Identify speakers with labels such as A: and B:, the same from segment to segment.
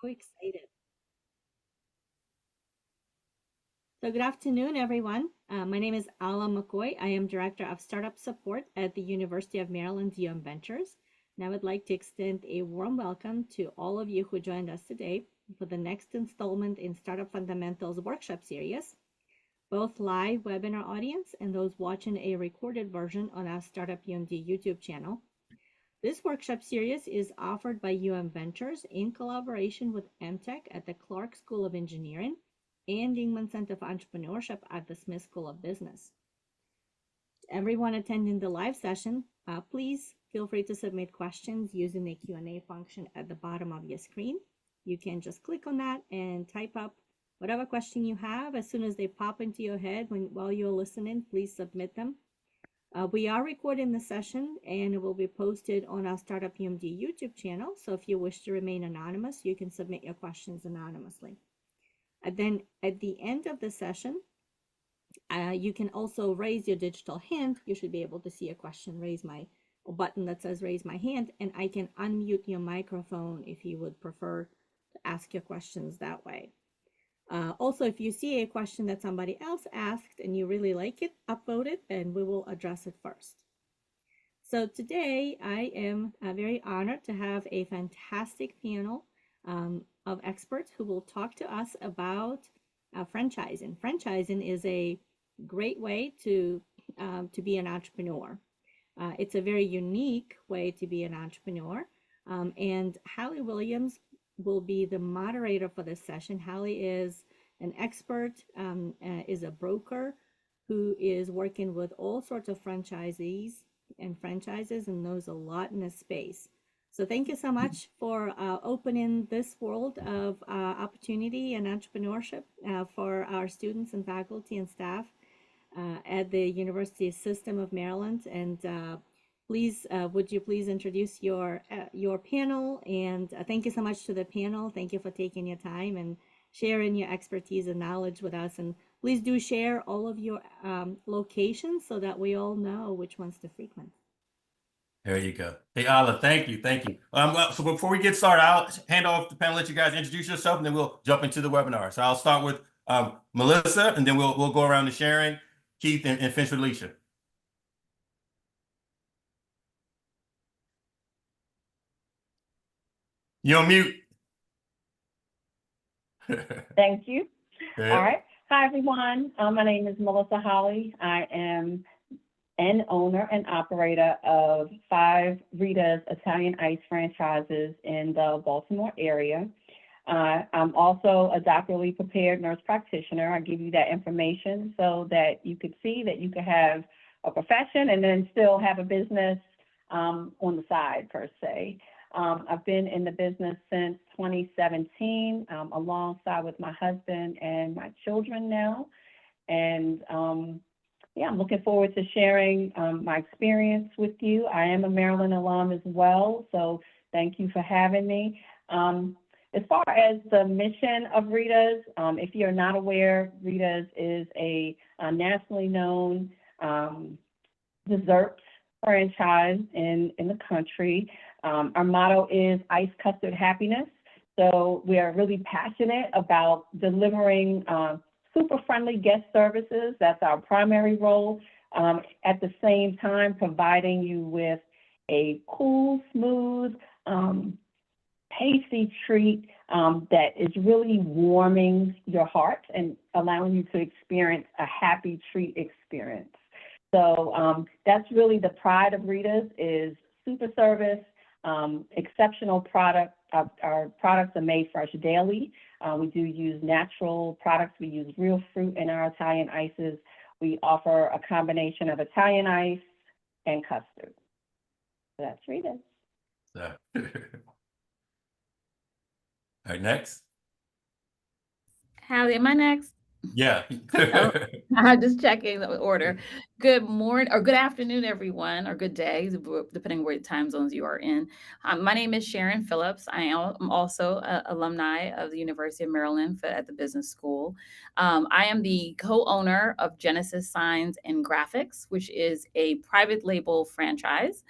A: So excited. So good afternoon, everyone. My name is Ala McCoy. I am Director of Startup Support at the University of Maryland Ventures. And I would like to extend a warm welcome to all of you who joined us today for the next installment in Startup Fundamentals workshop series, both live webinar audience and those watching a recorded version on our Startup UMD YouTube channel. This workshop series is offered by Ventures in collaboration with MTech at the Clark School of Engineering and Ingman Center for Entrepreneurship at the Smith School of Business. Everyone attending the live session, please feel free to submit questions using the Q&A function at the bottom of your screen. You can just click on that and type up whatever question you have. As soon as they pop into your head while you're listening, please submit them. We are recording the session and it will be posted on our Startup UMD YouTube channel. So if you wish to remain anonymous, you can submit your questions anonymously. And then at the end of the session, you can also raise your digital hand. You should be able to see a question, a button that says raise my hand, and I can unmute your microphone if you would prefer to ask your questions that way. Also, if you see a question that somebody else asked and you really like it, upvote it and we will address it first. So today I am very honored to have a fantastic panel of experts who will talk to us about franchising. Franchising is a great way to be an entrepreneur. It's a very unique way to be an entrepreneur. And Hallie Williams will be the moderator for this session. Hallie is an expert, is a broker who is working with all sorts of franchisees and franchises and knows a lot in this space. So thank you so much for opening this world of opportunity and entrepreneurship for our students and faculty and staff at the University System of Maryland. And please, would you please introduce your panel? And thank you so much to the panel. Thank you for taking your time and sharing your expertise and knowledge with us. And please do share all of your locations so that we all know which ones to frequent.
B: There you go. Hey, Ala, thank you. So before we get started, I'll hand off the panel, let you guys introduce yourself, and then we'll jump into the webinar. So I'll start with Melissa, and then we'll go around to Sharen, Keith, and finish with Alesha. You're on mute.
C: Thank you.
B: Yeah.
C: All right. Hi, everyone. My name is Melissa Hallie. I am an owner and operator of 5 Rita's Italian Ice franchises in the Baltimore area. I'm also a doctorally prepared nurse practitioner. I give you that information so that you could see that you could have a profession and then still have a business on the side, per se. I've been in the business since 2017, alongside with my husband and my children now. And yeah, I'm looking forward to sharing my experience with you. I am a Maryland alum as well, so thank you for having me. As far as the mission of Rita's, if you're not aware, Rita's is a nationally known dessert franchise in the country. Our motto is Ice Custard Happiness. So we are really passionate about delivering super friendly guest services. That's our primary role. At the same time, providing you with a cool, smooth, tasty treat that is really warming your heart and allowing you to experience a happy treat experience. So that's really the pride of Rita's, is super service, exceptional product. Our products are made fresh daily. We do use natural products. We use real fruit in our Italian ices. We offer a combination of Italian ice and custard. So that's Rita's.
B: All right, next.
D: Hallie, am I next?
B: Yeah.
D: I'm just checking the order. Good morning or good afternoon, everyone, or good day, depending on what time zones you are in. My name is Sharen Phillips. I am also an alumni of the University of Maryland at the Business School. I am the co-owner of Genesis Signs and Graphics, which is a private label franchise.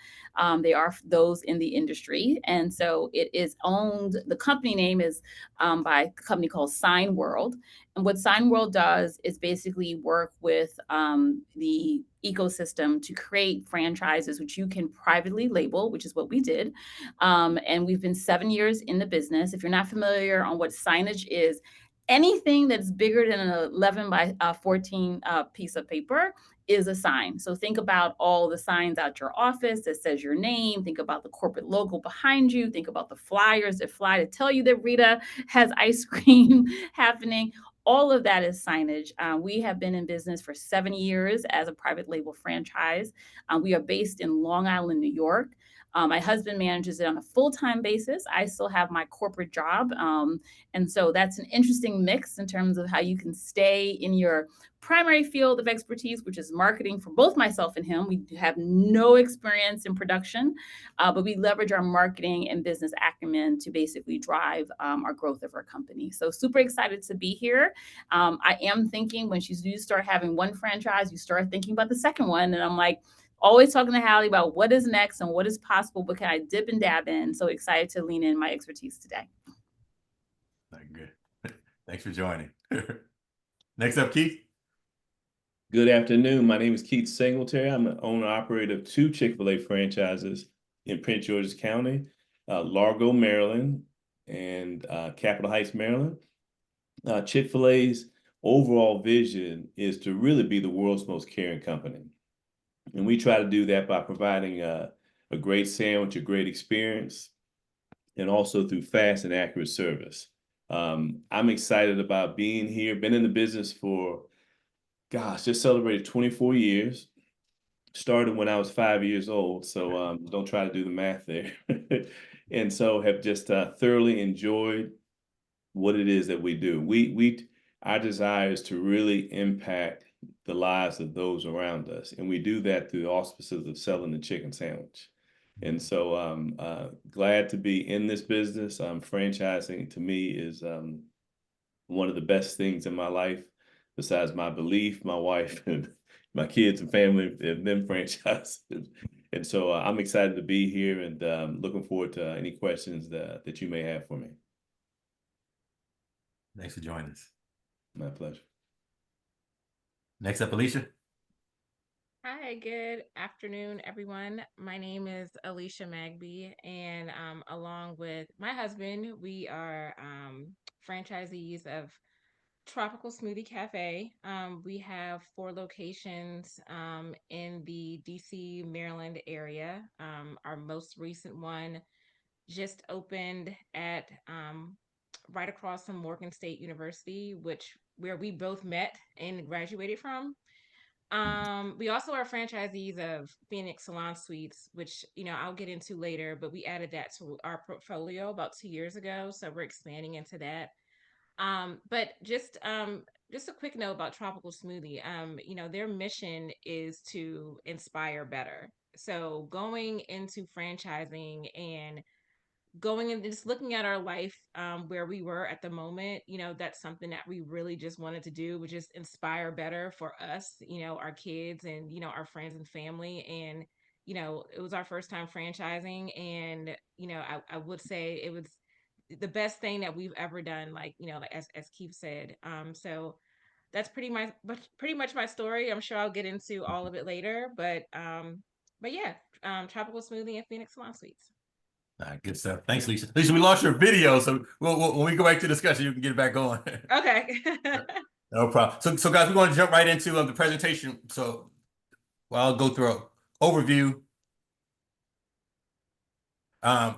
D: They are those in the industry. And so it is owned, the company name is by a company called Sign World. And what Sign World does is basically work with the ecosystem to create franchises which you can privately label, which is what we did. And we've been 7 years in the business. If you're not familiar on what signage is, anything that's bigger than an 11 by 14 piece of paper is a sign. So think about all the signs out your office that says your name. Think about the corporate logo behind you. Think about the flyers that fly to tell you that Rita has ice cream happening. All of that is signage. We have been in business for 7 years as a private label franchise. We are based in Long Island, New York. My husband manages it on a full-time basis. I still have my corporate job. And so that's an interesting mix in terms of how you can stay in your primary field of expertise, which is marketing for both myself and him. We have no experience in production, but we leverage our marketing and business acumen to basically drive our growth of our company. So super excited to be here. I am thinking when you start having one franchise, you start thinking about the second one. And I'm like, always talking to Hallie about what is next and what is possible, but can I dip and dab in? So excited to lean in my expertise today.
B: Good. Thanks for joining. Next up, Keith.
E: Good afternoon. My name is Keith Singletary. I'm the owner-operator of 2 Chick-fil-A franchises in Prince George's County, Largo, Maryland, and Capitol Heights, Maryland. Chick-fil-A's overall vision is to really be the world's most caring company. And we try to do that by providing a great sandwich, a great experience, and also through fast and accurate service. I'm excited about being here. Been in the business for, just celebrated 24 years. Started when I was 5 years old, so don't try to do the math there. And so have just thoroughly enjoyed what it is that we do. Our desire is to really impact the lives of those around us, and we do that through the auspices of selling the chicken sandwich. And so glad to be in this business. Franchising to me is one of the best things in my life, besides my belief, my wife, and my kids and family have been franchised. And so I'm excited to be here and looking forward to any questions that you may have for me.
B: Thanks for joining us.
E: My pleasure.
B: Next up, Alesha.
F: Hi, good afternoon, everyone. My name is Alesha Magby, and along with my husband, we are franchisees of Tropical Smoothie Café. We have 4 locations in the DC, Maryland area. Our most recent one just opened at right across from Morgan State University, where we both met and graduated from. We also are franchisees of Phoenix Salon Suites, which, I'll get into later, but we added that to our portfolio about 2 years ago. So we're expanding into that. But just a quick note about Tropical Smoothie. Their mission is to inspire better. So going into franchising and going and just looking at our life where we were at the moment, that's something that we really just wanted to do, which is inspire better for us, our kids and, our friends and family. And, it was our first time franchising. And, I would say it was the best thing that we've ever done, like as Keith said. So that's pretty much my story. I'm sure I'll get into all of it later, but yeah, Tropical Smoothie and Phoenix Salon Suites.
B: All right, good stuff. Thanks, Lisa. Lisa, we lost your video, so when we go back to discussion, you can get it back going.
F: Okay.
B: No problem. So guys, we're going to jump right into the presentation. So I'll go through an overview. I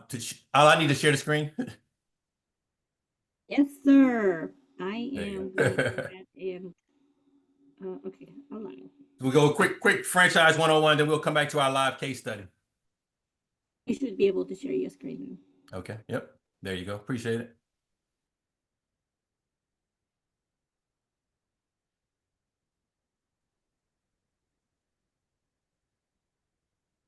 B: need to share the screen.
A: Yes, sir. I
B: There you
A: am
B: go.
A: looking at okay, hold on.
B: We'll go quick franchise 101, then we'll come back to our live case study.
A: You should be able to share your screen.
B: Okay. Yep. There you go. Appreciate it.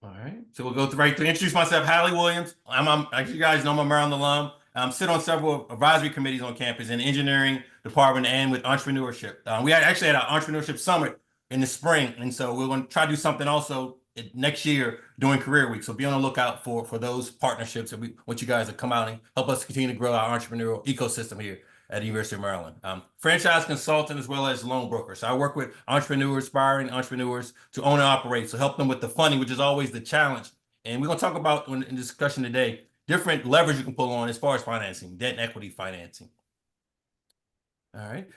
B: All right, so we'll go right to introduce myself, Hallie Williams. As you guys know, I'm a Maryland alum. Sit on several advisory committees on campus in the engineering department and with entrepreneurship. We actually had an entrepreneurship summit in the spring, and so we're going to try to do something also next year during Career Week. So be on the lookout for those partnerships, and we want you guys to come out and help us continue to grow our entrepreneurial ecosystem here at the University of Maryland. Franchise consultant as well as loan broker. So I work with entrepreneurs, aspiring entrepreneurs to own and operate. So help them with the funding, which is always the challenge. And we're going to talk about in discussion today, different levers you can pull on as far as financing, debt and equity financing. All right.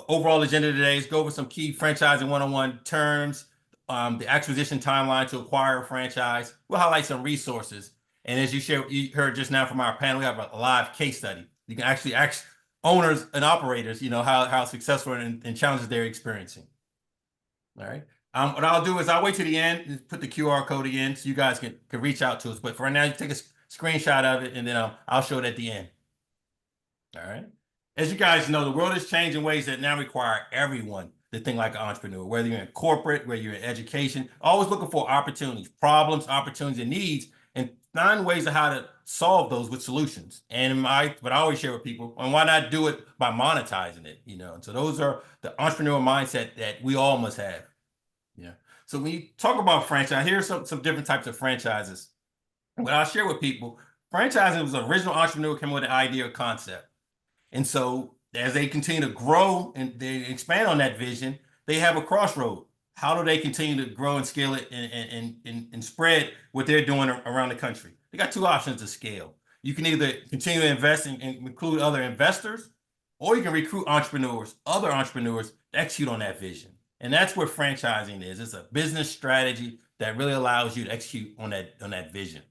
B: Overall agenda today is go over some key franchising 101 terms, the acquisition timeline to acquire a franchise. We'll highlight some resources. And as you heard just now from our panel, we have a live case study. You can actually ask owners and operators, how successful and challenges they're experiencing. All right. What I'll do is I'll wait to the end and put the QR code again so you guys can reach out to us. But for right now, you take a screenshot of it and then I'll show it at the end. All right. As you guys know, the world has changed in ways that now require everyone to think like an entrepreneur, whether you're in corporate, whether you're in education, always looking for opportunities, problems, opportunities, and needs, and find ways of how to solve those with solutions. And what I always share with people, and why not do it by monetizing it, And so those are the entrepreneurial mindset that we all must have. So when you talk about franchise, here are some different types of franchises. What I'll share with people, franchising was the original entrepreneur came with an idea or concept. And so as they continue to grow and they expand on that vision, they have a crossroad. How do they continue to grow and scale it and spread what they're doing around the country? They got two options to scale. You can either continue to invest and include other investors, or you can recruit other entrepreneurs to execute on that vision. And that's what franchising is. It's a business strategy that really allows you to execute on that vision.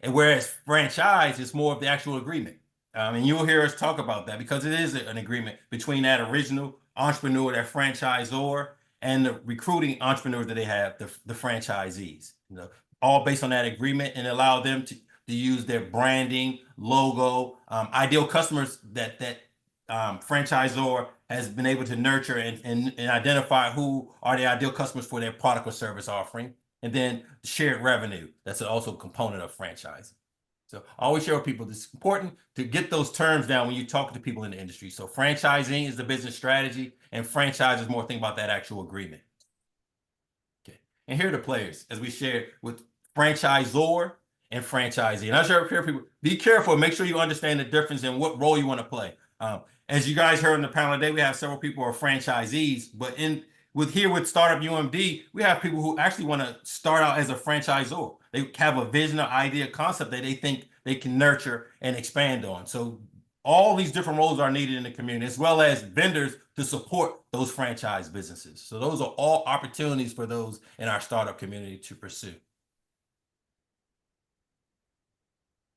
B: And whereas franchise is more of the actual agreement. And you'll hear us talk about that because it is an agreement between that original entrepreneur, that franchisor, and the recruiting entrepreneurs that they have, the franchisees. All based on that agreement, and allow them to use their branding, logo, ideal customers that franchisor has been able to nurture and identify who are the ideal customers for their product or service offering, and then shared revenue. That's also a component of franchising. So I always share with people, it's important to get those terms down when you talk to people in the industry. So franchising is the business strategy, and franchise is more think about that actual agreement. Okay, and here are the players as we shared with franchisor and franchisee. And I share with people, be careful, make sure you understand the difference in what role you want to play. As you guys heard in the panel today, we have several people who are franchisees, but with Startup UMD, we have people who actually want to start out as a franchisor. They have a vision, an idea, concept that they think they can nurture and expand on. So all these different roles are needed in the community, as well as vendors to support those franchise businesses. So those are all opportunities for those in our startup community to pursue.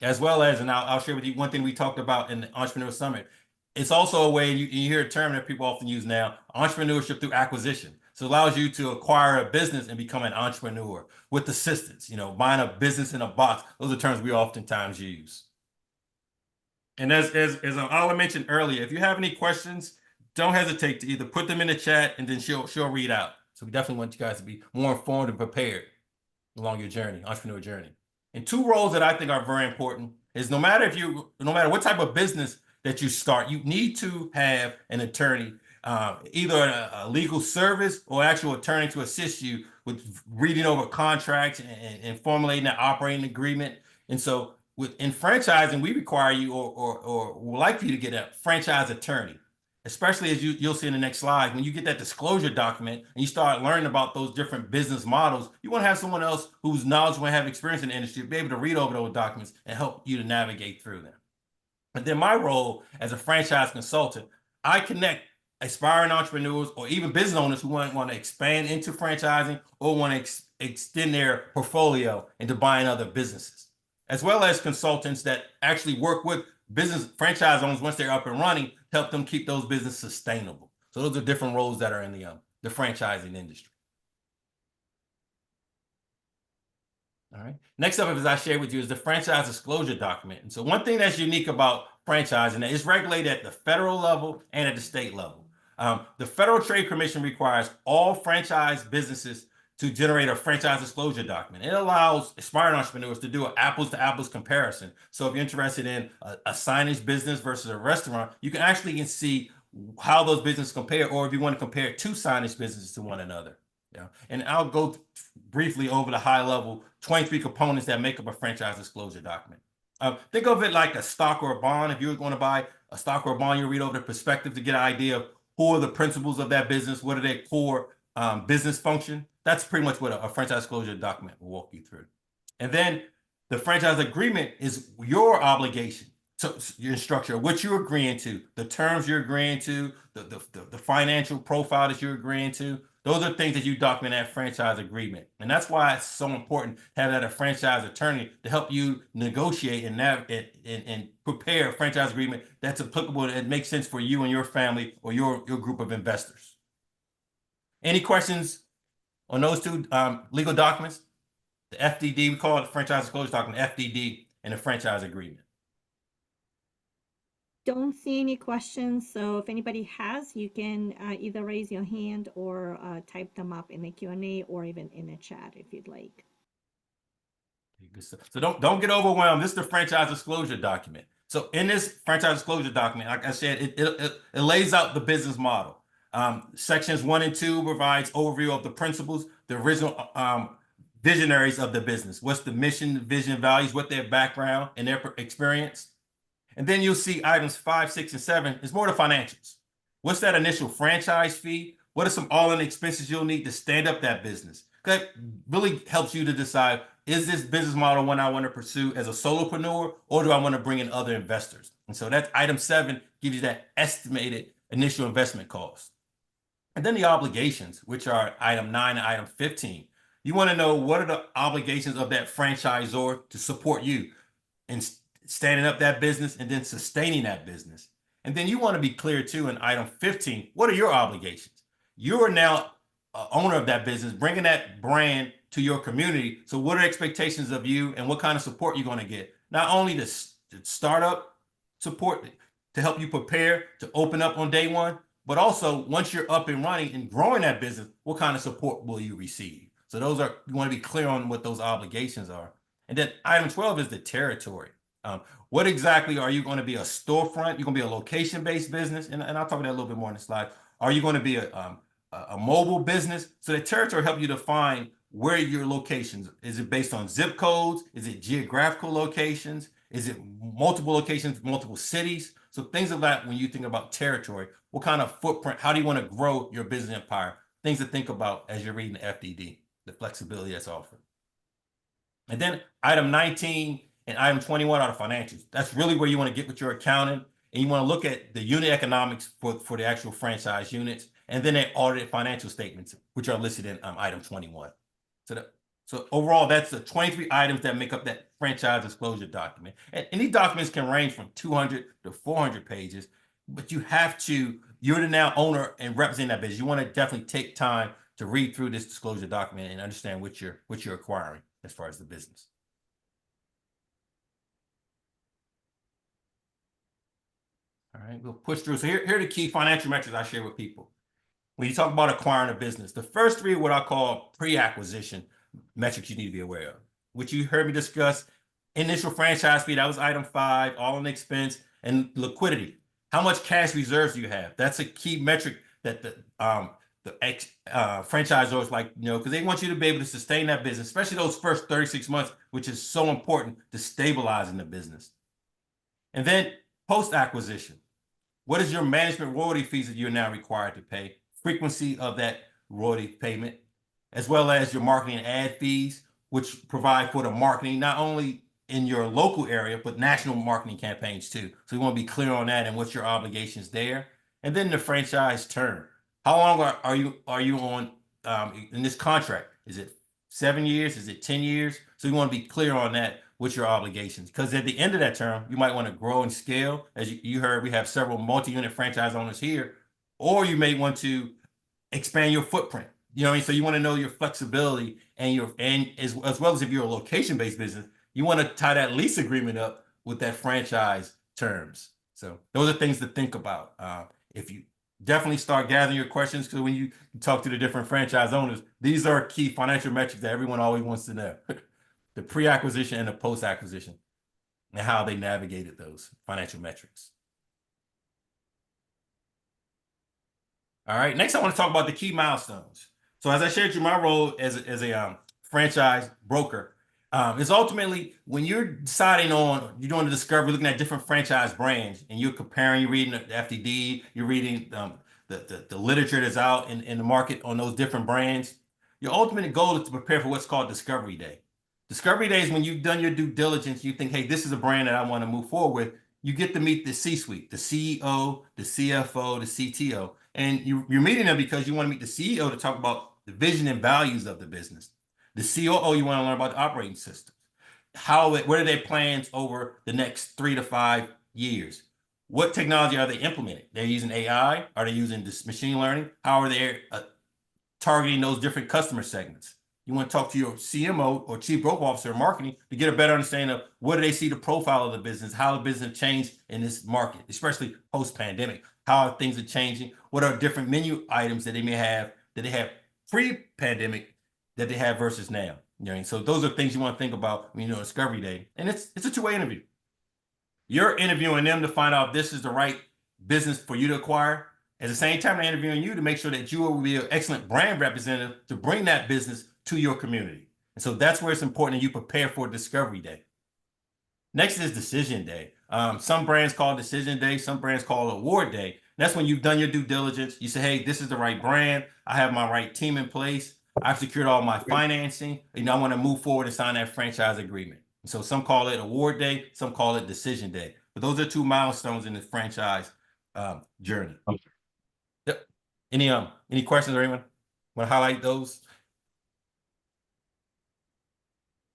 B: As well as, and I'll share with you one thing we talked about in the Entrepreneur Summit. It's also a way, you hear a term that people often use now, entrepreneurship through acquisition. So it allows you to acquire a business and become an entrepreneur with assistance, buying a business in a box. Those are terms we oftentimes use. And as Ala mentioned earlier, if you have any questions, don't hesitate to either put them in the chat and then she'll read out. So we definitely want you guys to be more informed and prepared along your journey, entrepreneur journey. And two roles that I think are very important is no matter what type of business that you start, you need to have an attorney, either a legal service or actual attorney to assist you with reading over contracts and formulating that operating agreement. And so in franchising, we require you or would like for you to get a franchise attorney, especially as you'll see in the next slide. When you get that disclosure document and you start learning about those different business models, you want to have someone else who's knowledgeable and have experience in the industry to be able to read over those documents and help you to navigate through them. But then my role as a franchise consultant, I connect aspiring entrepreneurs or even business owners who want to expand into franchising or want to extend their portfolio into buying other businesses, as well as consultants that actually work with business franchise owners once they're up and running to help them keep those businesses sustainable. So those are different roles that are in the franchising industry. All right. Next up, as I shared with you, is the franchise disclosure document. And so one thing that's unique about franchising is regulated at the federal level and at the state level. The Federal Trade Commission requires all franchise businesses to generate a franchise disclosure document. It allows aspiring entrepreneurs to do an apples to apples comparison. So if you're interested in a signage business versus a restaurant, you can actually see how those businesses compare, or if you want to compare two signage businesses to one another. Yeah. And I'll go briefly over the high level 23 components that make up a franchise disclosure document. Think of it like a stock or a bond. If you're going to buy a stock or a bond, you read over the perspective to get an idea of who are the principals of that business, what are their core business function. That's pretty much what a franchise disclosure document will walk you through. And then the franchise agreement is your obligation. So your structure, what you're agreeing to, the terms you're agreeing to, the financial profile that you're agreeing to. Those are things that you document in that franchise agreement. And that's why it's so important to have that a franchise attorney to help you negotiate and prepare a franchise agreement that's applicable and makes sense for you and your family or your group of investors. Any questions on those two legal documents? The FDD, we call it the franchise disclosure document, FDD, and the franchise agreement.
A: Don't see any questions, so if anybody has, you can either raise your hand or type them up in the Q&A or even in the chat if you'd like.
B: So don't get overwhelmed. This is the franchise disclosure document. So in this franchise disclosure document, like I said, it lays out the business model. Sections 1 and 2 provides overview of the principles, the original visionaries of the business. What's the mission, vision, values, what their background and their experience. And then you'll see items 5, 6, and 7 is more the financials. What's that initial franchise fee? What are some all-in expenses you'll need to stand up that business? That really helps you to decide, is this business model one I want to pursue as a solopreneur, or do I want to bring in other investors? And so that item 7 gives you that estimated initial investment cost. And then the obligations, which are item 9 and item 15. You want to know what are the obligations of that franchisor to support you in standing up that business and then sustaining that business. And then you want to be clear too in item 15, what are your obligations? You are now owner of that business, bringing that brand to your community. So what are expectations of you and what kind of support you're going to get? Not only the startup support to help you prepare to open up on day one, but also once you're up and running and growing that business, what kind of support will you receive? So those are, you want to be clear on what those obligations are. And then item 12 is the territory. What exactly are you going to be, a storefront? You're going to be a location-based business, and I'll talk about that a little bit more in the slide. Are you going to be a mobile business? So the territory help you define where your locations. Is it based on zip codes? Is it geographical locations? Is it multiple locations, multiple cities? So things of that when you think about territory, what kind of footprint, how do you want to grow your business empire? Things to think about as you're reading the FDD, the flexibility that's offered. And then item 19 and item 21 are the financials. That's really where you want to get with your accounting, and you want to look at the unit economics for the actual franchise units, and then they audited financial statements, which are listed in item 21. So overall, that's the 23 items that make up that franchise disclosure document. And these documents can range from 200 to 400 pages, but you have to, you're the now owner and represent that business. You want to definitely take time to read through this disclosure document and understand what you're acquiring as far as the business. All right, we'll push through. So here are the key financial metrics I share with people. When you talk about acquiring a business, the first 3 are what I call pre-acquisition metrics you need to be aware of, which you heard me discuss. Initial franchise fee, that was item 5, all in expense, and liquidity. How much cash reserves do you have? That's a key metric that the franchisors like, because they want you to be able to sustain that business, especially those first 36 months, which is so important to stabilizing the business. And then post-acquisition, what is your management royalty fees that you're now required to pay? Frequency of that royalty payment, as well as your marketing and ad fees, which provide for the marketing, not only in your local area, but national marketing campaigns too. So you want to be clear on that and what's your obligations there. And then the franchise term. How long are you on in this contract? Is it 7 years? Is it 10 years? So you want to be clear on that. What's your obligations? Because at the end of that term, you might want to grow and scale. As you heard, we have several multi-unit franchise owners here, or you may want to expand your footprint. You know what I mean? So you want to know your flexibility and as well as if you're a location-based business, you want to tie that lease agreement up with that franchise terms. So those are things to think about if you definitely start gathering your questions, because when you talk to the different franchise owners, these are key financial metrics that everyone always wants to know. The pre-acquisition and the post-acquisition, and how they navigated those financial metrics. All right, next I want to talk about the key milestones. So as I shared you, my role as a franchise broker is ultimately when you're deciding on, you're doing the discovery, looking at different franchise brands, and you're comparing, you're reading the FDD, you're reading the literature that's out in the market on those different brands. Your ultimate goal is to prepare for what's called Discovery Day. Discovery Day is when you've done your due diligence, you think, hey, this is a brand that I want to move forward with. You get to meet the C-suite, the CEO, the CFO, the CTO. And you're meeting them because you want to meet the CEO to talk about the vision and values of the business. The COO, you want to learn about the operating system. What are their plans over the next 3 to 5 years? What technology are they implementing? They're using AI? Are they using this machine learning? How are they targeting those different customer segments? You want to talk to your CMO or Chief Growth Officer of Marketing to get a better understanding of what do they see the profile of the business, how the business changed in this market, especially post-pandemic, how things are changing, what are different menu items that they may have, that they have pre-pandemic that they have versus now. You know, so those are things you want to think about when you know Discovery Day. And it's a two-way interview. You're interviewing them to find out if this is the right business for you to acquire. At the same time, they're interviewing you to make sure that you will be an excellent brand representative to bring that business to your community. And so that's where it's important that you prepare for Discovery Day. Next is Decision Day. Some brands call it Decision Day. Some brands call it Award Day. That's when you've done your due diligence. You say, hey, this is the right brand. I have my right team in place. I've secured all my financing. And I want to move forward and sign that franchise agreement. And so some call it Award Day. Some call it Decision Day. But those are two milestones in the franchise journey. Yep. Any questions or anyone want to highlight those?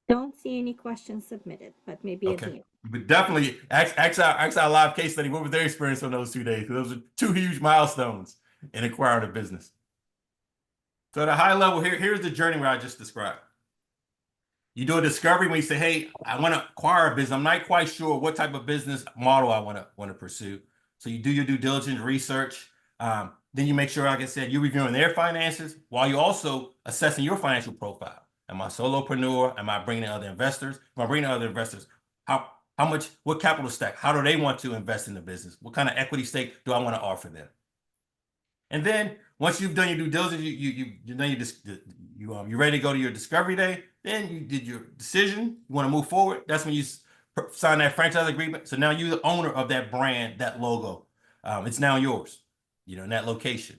A: Don't see any questions submitted, but maybe
B: Okay.
A: at the end.
B: But definitely ask our live case study. What was their experience on those 2 days? Those are two huge milestones in acquiring a business. So at a high level, here's the journey where I just described. You do a discovery when you say, hey, I want to acquire a business. I'm not quite sure what type of business model I want to pursue. So you do your due diligence research. Then you make sure, like I said, you're reviewing their finances while you're also assessing your financial profile. Am I a solopreneur? Am I bringing in other investors? Am I bringing in other investors? How much, what capital stack? How do they want to invest in the business? What kind of equity stake do I want to offer them? And then once you've done your due diligence, you're ready to go to your Discovery Day. Then you did your decision. You want to move forward. That's when you sign that franchise agreement. So now you're the owner of that brand, that logo. It's now yours, in that location.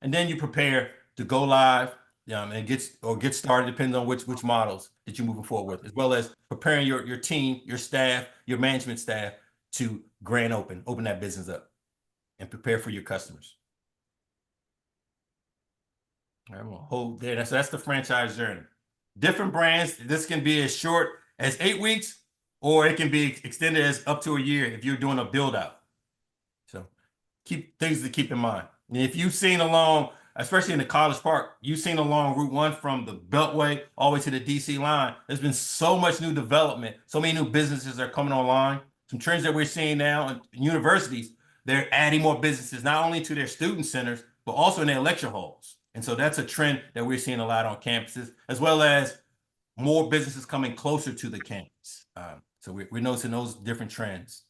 B: And then you prepare to go live and get started, depending on which models that you're moving forward with, as well as preparing your team, your staff, your management staff to grand open that business up and prepare for your customers. All right, I'm gonna hold there. That's the franchise journey. Different brands, this can be as short as 8 weeks, or it can be extended as up to a year if you're doing a build out. So things to keep in mind. And if you've seen along, especially in the College Park, you've seen along Route 1 from the Beltway all the way to the DC line, there's been so much new development, so many new businesses are coming online. Some trends that we're seeing now in universities, they're adding more businesses, not only to their student centers, but also in their lecture halls. And so that's a trend that we're seeing a lot on campuses, as well as more businesses coming closer to the campus. So we're noticing those different trends.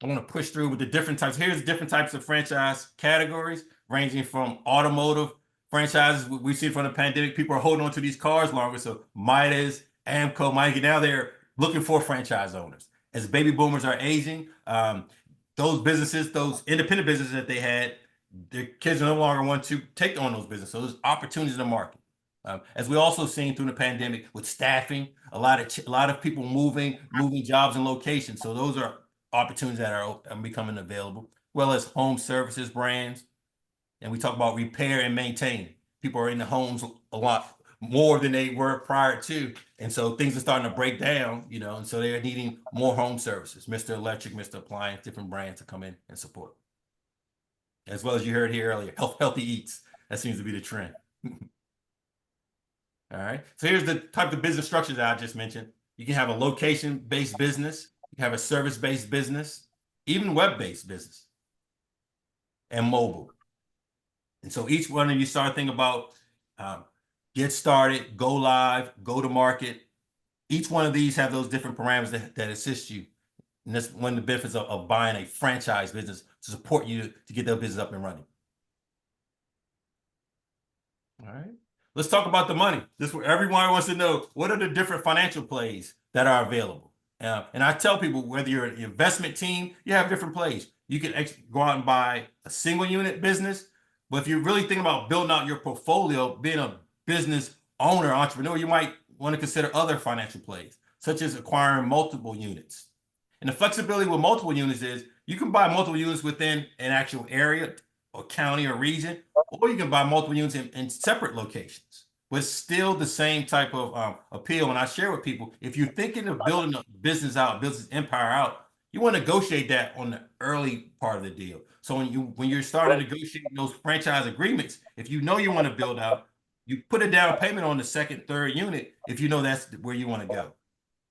B: I want to push through with the different types. Here's different types of franchise categories, ranging from automotive franchises. We've seen from the pandemic, people are holding on to these cars longer. So Midas, Amco, Mikey, now they're looking for franchise owners. As baby boomers are aging, those businesses, those independent businesses that they had, their kids no longer want to take on those businesses. So there's opportunities in the market. As we also seen through the pandemic with staffing, a lot of people moving jobs and locations. So those are opportunities that are becoming available, well as home services brands. And we talk about repair and maintain. People are in the homes a lot more than they were prior to. And so things are starting to break down, and so they're needing more home services, Mr. Electric, Mr. Appliance, different brands to come in and support. As well as you heard here earlier, healthy eats. That seems to be the trend. All right. So here's the type of business structure that I just mentioned. You can have a location-based business. You can have a service-based business. even web-based business and mobile. And so each one of you start thinking about get started, go live, go to market. Each one of these have those different parameters that assist you. And that's one of the benefits of buying a franchise business to support you to get their business up and running. All right. Let's talk about the money. This is where everyone wants to know, what are the different financial plays that are available? And I tell people, whether you're an investment team, you have different plays. You can go out and buy a single unit business. But if you're really thinking about building out your portfolio, being a business owner, entrepreneur, you might want to consider other financial plays, such as acquiring multiple units. And the flexibility with multiple units is you can buy multiple units within an actual area or county or region, or you can buy multiple units in separate locations, but still the same type of appeal. And I share with people, if you're thinking of building a business out, business empire out, you want to negotiate that on the early part of the deal. So when you're starting negotiating those franchise agreements, if you know you want to build out, you put a down payment on the second, third unit if you know that's where you want to go.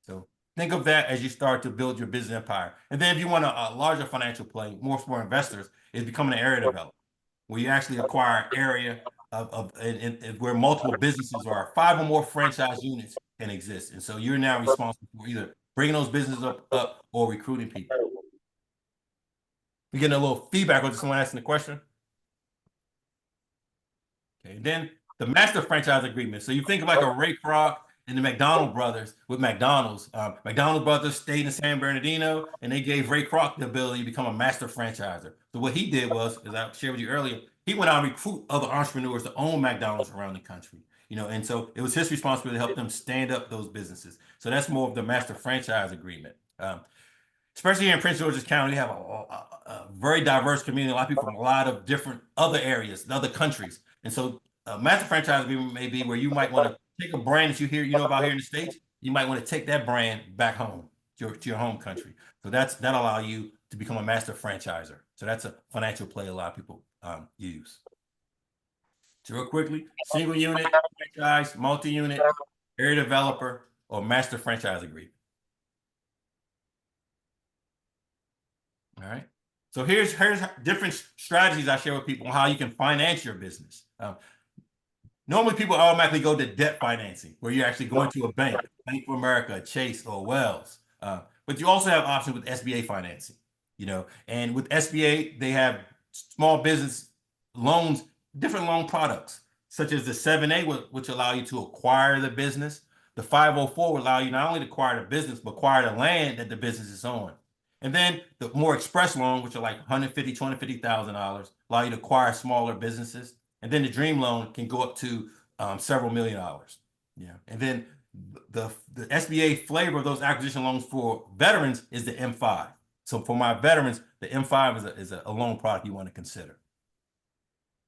B: So think of that as you start to build your business empire. And then if you want a larger financial play, more for investors, is becoming an area developer, where you actually acquire area and where multiple businesses or 5 or more franchise units can exist. And so you're now responsible for either bringing those businesses up or recruiting people. We're getting a little feedback with someone asking the question. Okay, and then the master franchise agreement. So you think of like a Ray Kroc and the McDonald brothers with McDonald's. McDonald brothers stayed in San Bernardino, and they gave Ray Kroc the ability to become a master franchiser. So what he did was, as I shared with you earlier, he went out and recruit other entrepreneurs to own McDonald's around the country. And so it was his responsibility to help them stand up those businesses. So that's more of the master franchise agreement. Especially here in Prince George's County, we have a very diverse community, a lot of people from a lot of different other areas, other countries. And so master franchise agreement may be where you might want to take a brand that you know about here in the States, you might want to take that brand back home to your home country. So that'll allow you to become a master franchiser. So that's a financial play a lot of people use. So real quickly, single unit, franchise, multi-unit, area developer, or master franchise agreement. All right. So here's different strategies I share with people on how you can finance your business. Normally, people automatically go to debt financing, where you're actually going to a bank, Bank of America, Chase, or Wells. But you also have options with SBA financing, and with SBA, they have small business loans, different loan products, such as the 7A, which allow you to acquire the business. The 504 will allow you not only to acquire the business, but acquire the land that the business is on. And then the more express loan, which are like $150,000, $250,000, allow you to acquire smaller businesses. And then the dream loan can go up to several $1 million. Yeah. And then the SBA flavor of those acquisition loans for veterans is the M5. So for my veterans, the M5 is a loan product you want to consider.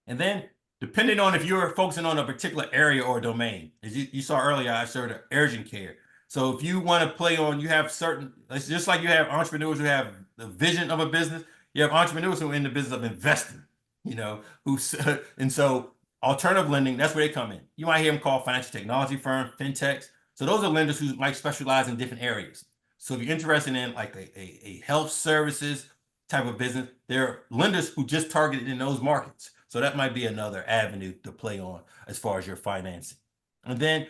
B: And then depending on if you're focusing on a particular area or domain, as you saw earlier, I showed urgent care. So if you want to play on, you have certain, it's just like you have entrepreneurs who have the vision of a business, you have entrepreneurs who are in the business of investing, and so alternative lending, that's where they come in. You might hear them called financial technology firm, fintechs. So those are lenders who might specialize in different areas. So if you're interested in like a health services type of business, there are lenders who just targeted in those markets. So that might be another avenue to play on as far as your financing. And then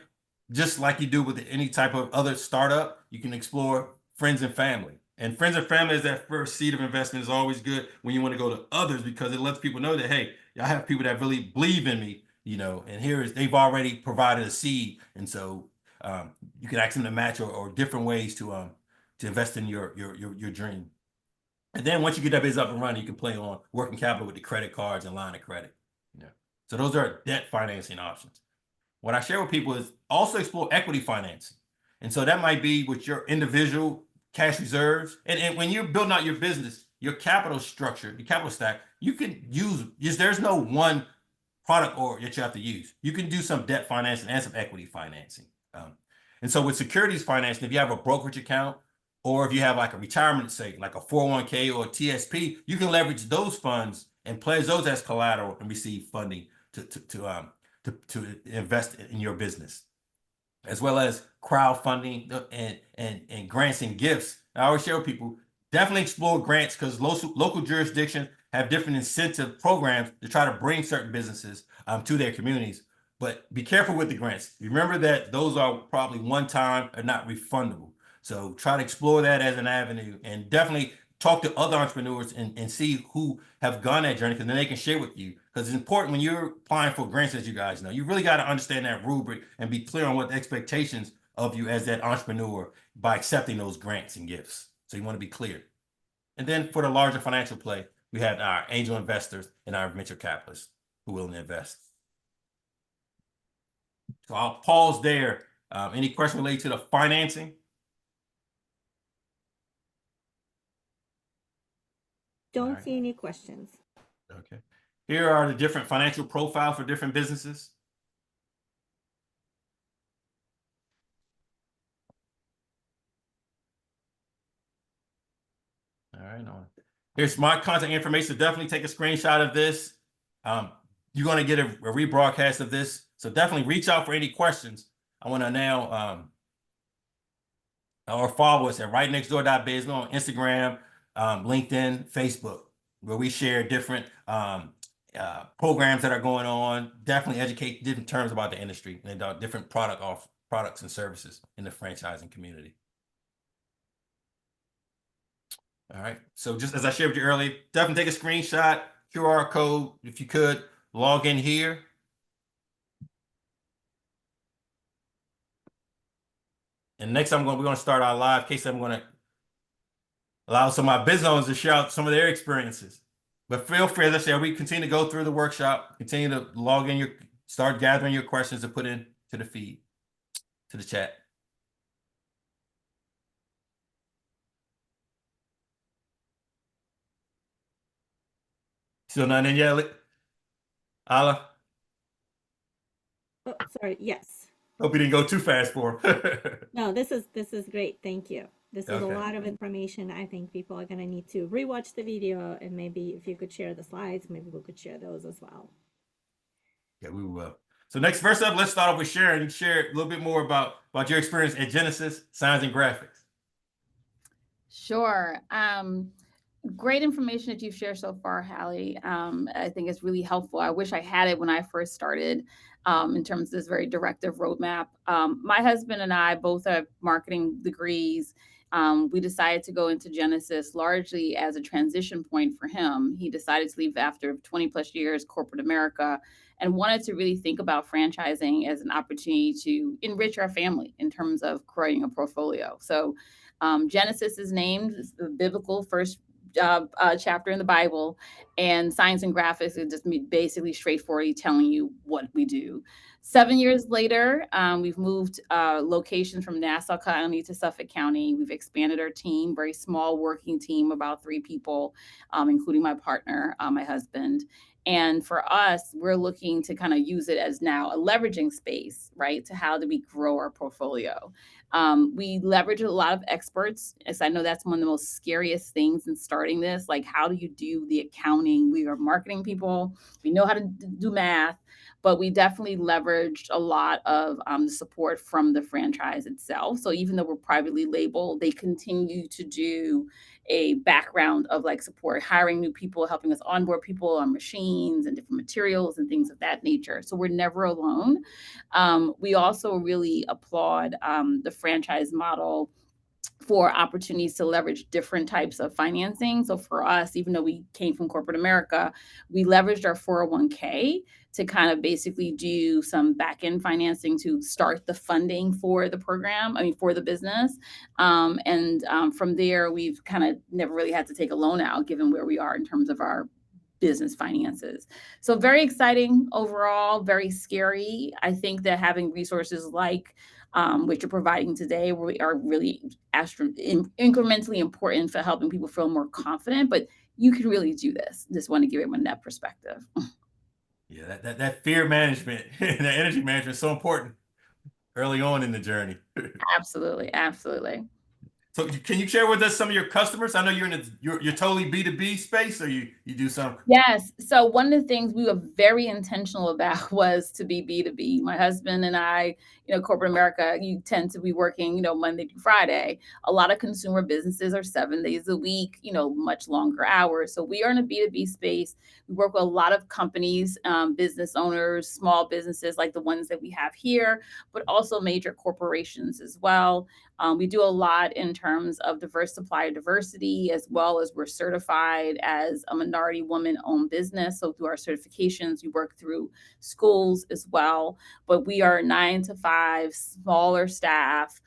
B: just like you do with any type of other startup, you can explore friends and family. And friends and family is that first seed of investment is always good when you want to go to others, because it lets people know that, hey, I have people that really believe in me, and they've already provided a seed. And so you can ask them to match or different ways to invest in your dream. And then once you get that business up and running, you can play on working capital with the credit cards and line of credit. So those are debt financing options. What I share with people is also explore equity financing. And so that might be with your individual cash reserves. And when you're building out your business, your capital structure, your capital stack, you can there's no one product that you have to use. You can do some debt financing and some equity financing. And so with securities financing, if you have a brokerage account, or if you have like a retirement savings, like a 401k or a TSP, you can leverage those funds and pledge those as collateral and receive funding to invest in your business, as well as crowdfunding and grants and gifts. I always share with people, definitely explore grants because local jurisdictions have different incentive programs to try to bring certain businesses to their communities. But be careful with the grants. Remember that those are probably one time and not refundable. So try to explore that as an avenue, and definitely talk to other entrepreneurs and see who have gone that journey, because then they can share with you. Because it's important when you're applying for grants, as you guys know, you really got to understand that rubric and be clear on what the expectations of you as that entrepreneur by accepting those grants and gifts. So you want to be clear. And then for the larger financial play, we have our angel investors and our venture capitalists who will invest. So I'll pause there. Any question related to the financing?
A: Don't see any questions.
B: Okay. Here are the different financial profiles for different businesses. All right. Here's my contact information. So definitely take a screenshot of this. You're going to get a rebroadcast of this. So definitely reach out for any questions. I want to now or follow us at rightnextdoor.biz on Instagram, LinkedIn, Facebook, where we share different programs that are going on. Definitely educate different terms about the industry and different products and services in the franchising community. All right. So just as I shared with you earlier, definitely take a screenshot, QR code, if you could, log in here. And next we're going to start our live case. I'm going to allow some of my business owners to share out some of their experiences. But feel free, as I said, we continue to go through the workshop, continue to log in start gathering your questions to put into the feed, to the chat. Still not in yet, Ala?
A: Oh, sorry. Yes.
B: Hope you didn't go too fast for him.
A: No, this is great. Thank you. This is
B: Okay.
A: a lot of information. I think people are going to need to rewatch the video, and maybe if you could share the slides, maybe we could share those as well.
B: Yeah, we will. So next, first up, let's start off with Sharen. You share a little bit more about your experience at Genesis Signs and Graphics.
D: Sure. Great information that you've shared so far, Hallie. I think it's really helpful. I wish I had it when I first started in terms of this very directive roadmap. My husband and I both have marketing degrees. We decided to go into Genesis largely as a transition point for him. He decided to leave after 20 plus years corporate America and wanted to really think about franchising as an opportunity to enrich our family in terms of creating a portfolio. So Genesis is named the biblical first chapter in the Bible, and Signs and Graphics is just basically straightforwardly telling you what we do. 7 years later, we've moved locations from Nassau County to Suffolk County. We've expanded our team, very small working team, about 3 people, including my partner, my husband. And for us, we're looking to kind of use it as now a leveraging space, right? To how do we grow our portfolio? We leverage a lot of experts, as I know that's one of the most scariest things in starting this. Like, how do you do the accounting? We are marketing people. We know how to do math, but we definitely leveraged a lot of support from the franchise itself. So even though we're privately labeled, they continue to do a background of like support, hiring new people, helping us onboard people on machines and different materials and things of that nature. So we're never alone. We also really applaud the franchise model for opportunities to leverage different types of financing. So for us, even though we came from corporate America, we leveraged our 401k to kind of basically do some back-end financing to start the funding for the program, for the business. From there, we've kind of never really had to take a loan out given where we are in terms of our business finances. So very exciting overall, very scary. I think that having resources like which you're providing today are really incrementally important for helping people feel more confident, but you can really do this. Just want to give everyone that perspective.
B: Yeah, that fear management and that energy management is so important early on in the journey.
D: Absolutely. Absolutely.
B: So can you share with us some of your customers? I know you're totally B2B space, or you do some.
D: Yes. So one of the things we were very intentional about was to be B2B. My husband and I, corporate America, you tend to be working, Monday through Friday. A lot of consumer businesses are 7 days a week, much longer hours. So we are in a B2B space. We work with a lot of companies, business owners, small businesses like the ones that we have here, but also major corporations as well. We do a lot in terms of diverse supplier diversity, as well as we're certified as a minority woman-owned business. So through our certifications, we work through schools as well. But we are 9 to 5, smaller staff.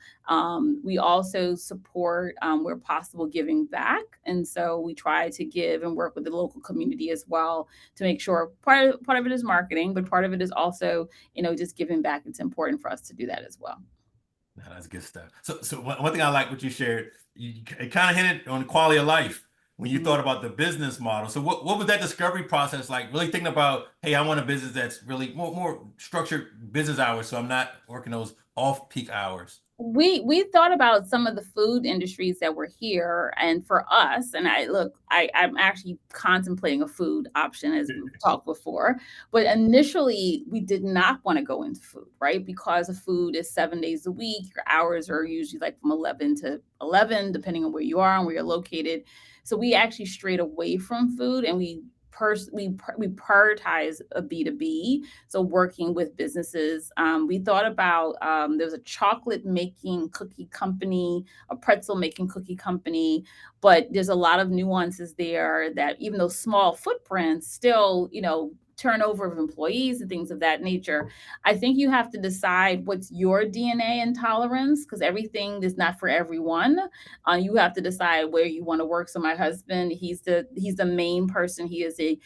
D: We also support, where possible, giving back. And so we try to give and work with the local community as well to make sure part of it is marketing, but part of it is also, just giving back. It's important for us to do that as well.
B: No, that's good stuff. So one thing I like what you shared, it kind of hinted on the quality of life when you thought about the business model. So what was that discovery process like? Really thinking about, hey, I want a business that's really more structured business hours, so I'm not working those off-peak hours.
D: We thought about some of the food industries that were here, and for us, and I'm actually contemplating a food option, as we've talked before, but initially we did not want to go into food, right? Because the food is 7 days a week. Your hours are usually like from 11 to 11, depending on where you are and where you're located. So we actually strayed away from food, and we prioritize a B2B, so working with businesses. We thought about, there's a chocolate making cookie company, a pretzel making cookie company, but there's a lot of nuances there that even though small footprints still, turnover of employees and things of that nature. I think you have to decide what's your DNA and tolerance, because everything is not for everyone. You have to decide where you want to work. So my husband, he's the main person. He is a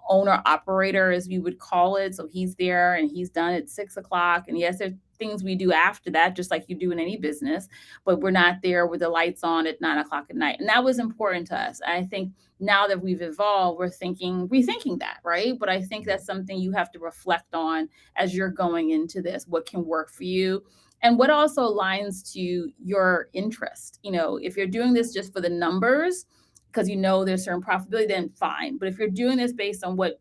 D: owner operator, as we would call it. So he's there and he's done at 6 o'clock. And yes, there's things we do after that, just like you do in any business, but we're not there with the lights on at 9 o'clock at night. And that was important to us. I think now that we've evolved, we're rethinking that, right? But I think that's something you have to reflect on as you're going into this. What can work for you? And what also aligns to your interest. If you're doing this just for the numbers, because there's certain profitability, then fine. But if you're doing this based on what,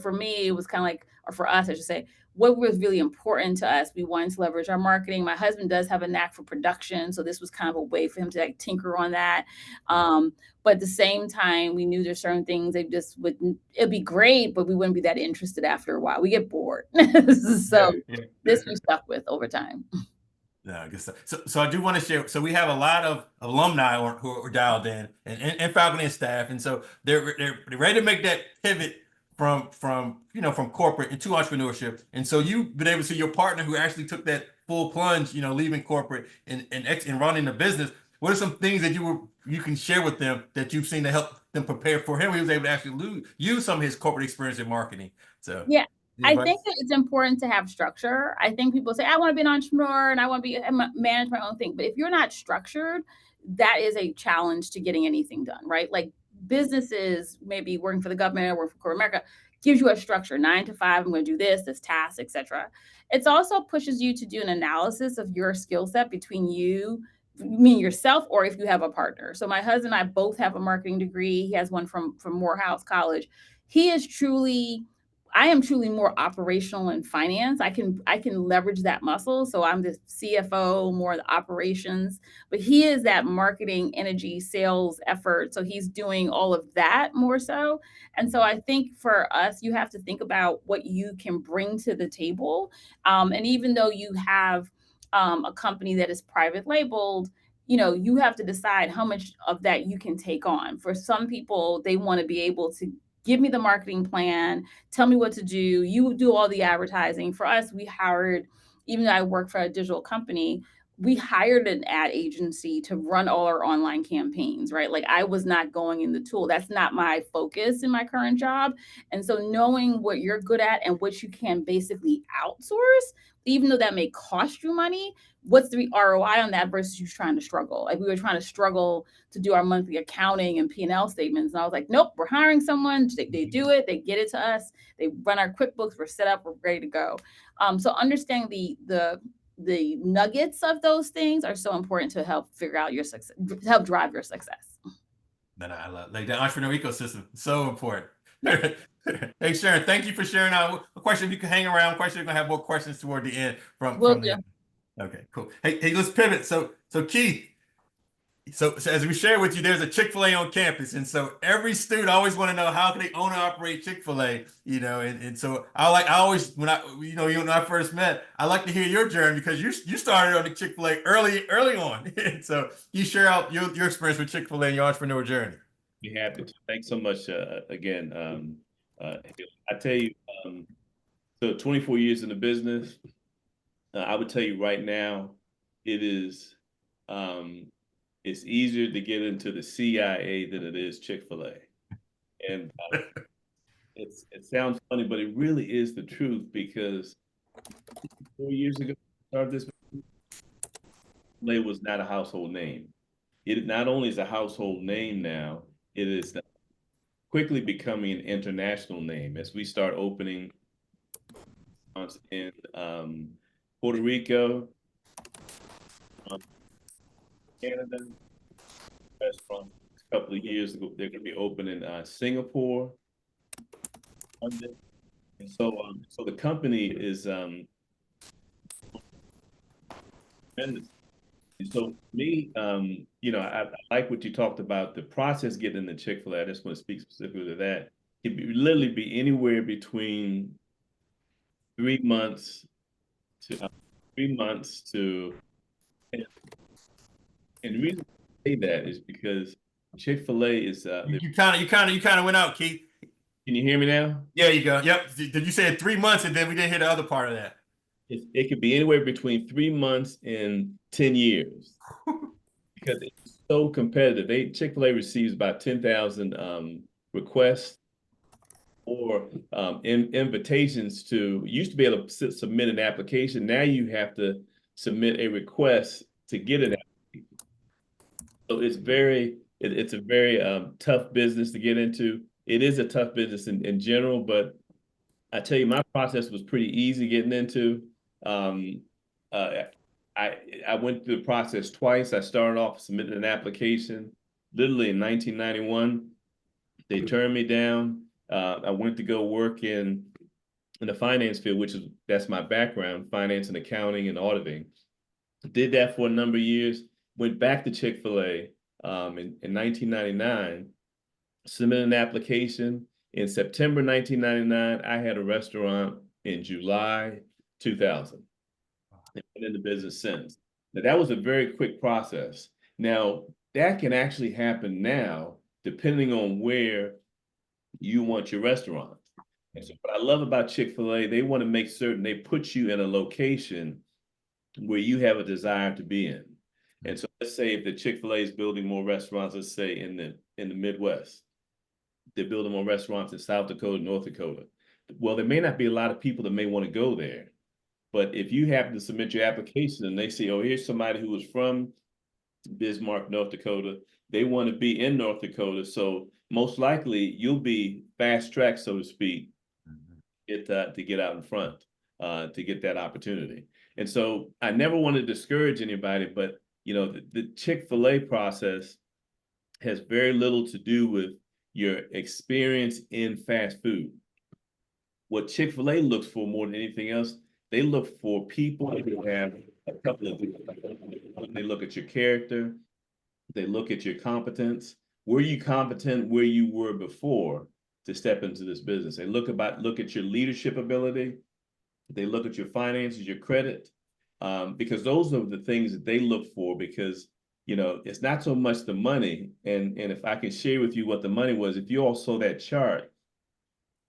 D: for me, it was kind of like, or for us, I should say, what was really important to us, we wanted to leverage our marketing. My husband does have a knack for production, so this was kind of a way for him to tinker on that. But at the same time, we knew there's certain things that just it'd be great, but we wouldn't be that interested after a while. We get bored. So this we stuck with over time.
B: No, good stuff. So I do want to share. So we have a lot of alumni who are dialed in, and faculty and staff, and so they're ready to make that pivot from corporate into entrepreneurship. And so you've been able to see your partner who actually took that full plunge, leaving corporate and running the business. What are some things that you can share with them that you've seen to help them prepare for him? He was able to actually use some of his corporate experience in marketing. So
D: yeah. I think that it's important to have structure. I think people say, I want to be an entrepreneur and I want to manage my own thing. But if you're not structured, that is a challenge to getting anything done, right? Like businesses, maybe working for the government or working for corporate America, gives you a structure, 9 to 5, I'm going to do this task, etc. It also pushes you to do an analysis of your skill set between yourself, or if you have a partner. So my husband and I both have a marketing degree. He has one from Morehouse College. I am truly more operational in finance. I can leverage that muscle. So I'm the CFO, more the operations, but he is that marketing, energy, sales effort. So he's doing all of that more so. And so I think for us, you have to think about what you can bring to the table. And even though you have a company that is private labeled, you have to decide how much of that you can take on. For some people, they want to be able to give me the marketing plan, tell me what to do. You do all the advertising. For us, we hired, even though I work for a digital company, we hired an ad agency to run all our online campaigns, right? Like I was not going in the tool. That's not my focus in my current job. And so knowing what you're good at and what you can basically outsource, even though that may cost you money, what's the ROI on that versus you trying to struggle? Like we were trying to struggle to do our monthly accounting and P&L statements. And I was like, nope, we're hiring someone. They do it. They get it to us. They run our QuickBooks. We're set up. We're ready to go. So understanding the nuggets of those things are so important to help figure out your success, to help drive your success.
B: Then I love like the entrepreneur ecosystem. So important. Hey, Sharon, thank you for sharing out a question. If you can hang around, question, we're gonna have more questions toward the end from the. Okay, cool. Hey, let's pivot. So Keith, so as we shared with you, there's a Chick-fil-A on campus, and so every student always want to know how can they own and operate Chick-fil-A, and so I always when I first met, I like to hear your journey because you started on the Chick-fil-A early on, and so you share out your experience with Chick-fil-A and your entrepreneur journey.
E: Be happy to. Thanks so much again. I tell you, so 24 years in the business, I would tell you right now, it is. It's easier to get into the CIA than it is Chick-fil-A. And it sounds funny, but it really is the truth because 4 years ago, I started this, Chick-fil-A was not a household name. It not only is a household name now, it is quickly becoming an international name as we start opening in Puerto Rico, Canada, restaurant. A couple of years ago, they're going to be opening Singapore, London, and so the company is tremendous. And so me, I like what you talked about the process getting into Chick-fil-A. I just want to speak specifically to that. It would literally be anywhere between 3 months to 3 months to. And the reason I say that is because Chick-fil-A is
B: You kind of went out, Keith.
E: Can you hear me now?
B: Yeah, you go. Yep. Did you say 3 months and then we didn't hear the other part of that?
E: It could be anywhere between 3 months and 10 years because it's so competitive. Chick-fil-A receives about 10,000 requests or invitations to. Used to be able to submit an application. Now you have to submit a request to get an application. So it's a very tough business to get into. It is a tough business in general, but I tell you, my process was pretty easy getting into. I went through the process twice. I started off submitting an application, literally in 1991. They turned me down. I went to go work in the finance field, that's my background, finance and accounting and auditing. Did that for a number of years. Went back to Chick-fil-A in 1999. Submitted an application. In September 1999, I had a restaurant in July 2000. I've been in the business since. Now, that was a very quick process. Now, that can actually happen now, depending on where you want your restaurant. And so what I love about Chick-fil-A, they want to make certain they put you in a location where you have a desire to be in. And so let's say if the Chick-fil-A is building more restaurants, let's say in the Midwest, they're building more restaurants in South Dakota, North Dakota. Well, there may not be a lot of people that may want to go there. But if you happen to submit your application and they say, oh, here's somebody who was from Bismarck, North Dakota, they want to be in North Dakota. So most likely you'll be fast tracked, so to speak, to get out in front, to get that opportunity. And so I never want to discourage anybody, but the Chick-fil-A process has very little to do with your experience in fast food. What Chick-fil-A looks for more than anything else, they look for people who have a couple of things. They look at your character, they look at your competence. Were you competent where you were before to step into this business? They look at your leadership ability. They look at your finances, your credit, because those are the things that they look for. Because it's not so much the money. And if I can share with you what the money was, if you all saw that chart,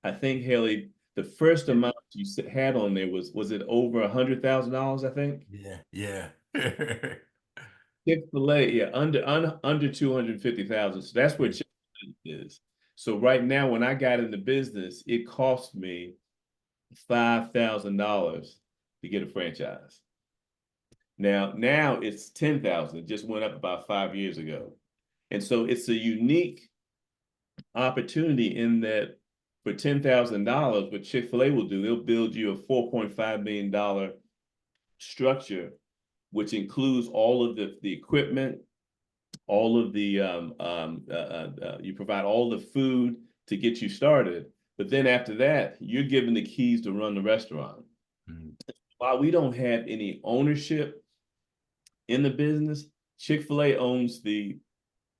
E: I think, Hallie, the first amount you had on there was it over $100,000? I think.
B: Yeah.
E: Chick-fil-A, yeah, under 250,000. So that's where Chick-fil-A is. So right now, when I got into business, it cost me $5,000 to get a franchise. Now it's 10,000. It just went up about 5 years ago. And so it's a unique opportunity in that for $10,000, what Chick-fil-A will do, they'll build you a $4.5 million structure, which includes all of the equipment, all of the you provide all the food to get you started, but then after that, you're given the keys to run the restaurant. Mm-hmm. While we don't have any ownership in the business, Chick-fil-A owns we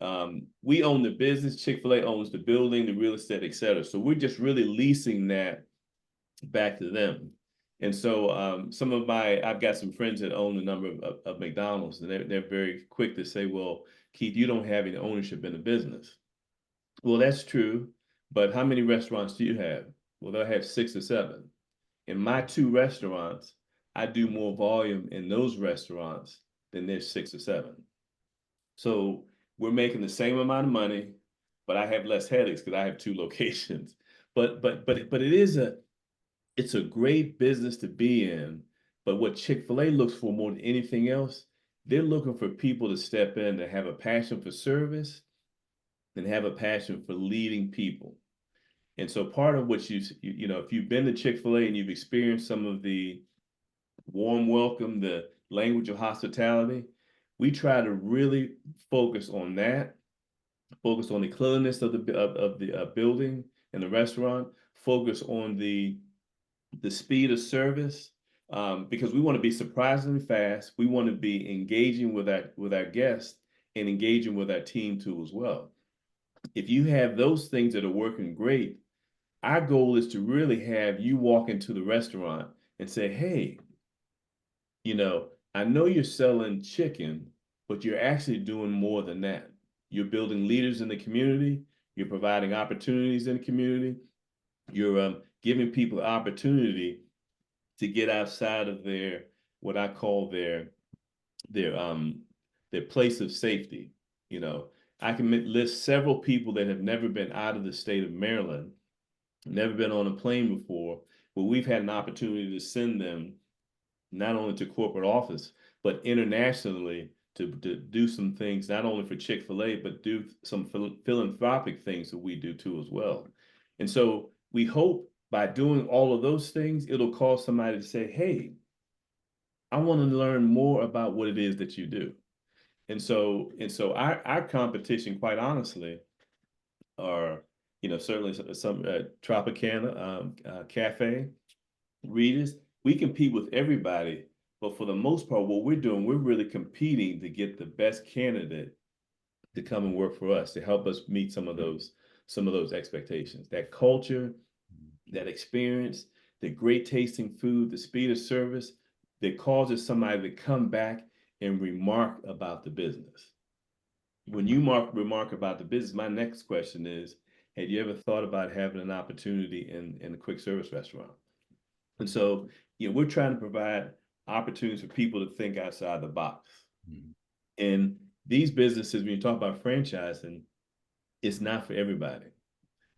E: own the business, Chick-fil-A owns the building, the real estate, et cetera. So we're just really leasing that back to them. And so I've got some friends that own a number of McDonald's, and they're very quick to say, well, Keith, you don't have any ownership in the business. Well, that's true, but how many restaurants do you have? Well, they'll have 6 or 7. In my 2 restaurants, I do more volume in those restaurants than there's 6 or 7. So we're making the same amount of money, but I have less headaches because I have 2 locations. But it's a great business to be in. But what Chick-fil-A looks for more than anything else, they're looking for people to step in that have a passion for service and have a passion for leading people. And so part of what if you've been to Chick-fil-A and you've experienced some of the warm welcome, the language of hospitality, we try to really focus on that, focus on the cleanliness of the building and the restaurant, focus on the speed of service, because we want to be surprisingly fast. We want to be engaging with our guests and engaging with our team too as well. If you have those things that are working great, our goal is to really have you walk into the restaurant and say, hey, I know you're selling chicken, but you're actually doing more than that. You're building leaders in the community. You're providing opportunities in the community. You're giving people the opportunity to get outside of what I call their place of safety. I can list several people that have never been out of the state of Maryland, never been on a plane before, but we've had an opportunity to send them not only to corporate office, but internationally to do some things, not only for Chick-fil-A, but do some philanthropic things that we do too as well. And so we hope by doing all of those things, it'll cause somebody to say, hey, I want to learn more about what it is that you do. And so our competition, quite honestly, are, certainly some Tropicana, Café, Rita's. We compete with everybody, but for the most part, what we're doing, we're really competing to get the best candidate to come and work for us, to help us meet some of those expectations. That culture, that experience, the great tasting food, the speed of service that causes somebody to come back and remark about the business. When you remark about the business, my next question is, have you ever thought about having an opportunity in a quick service restaurant? And so, we're trying to provide opportunities for people to think outside the box. Mm-hmm. And these businesses, when you talk about franchising, it's not for everybody.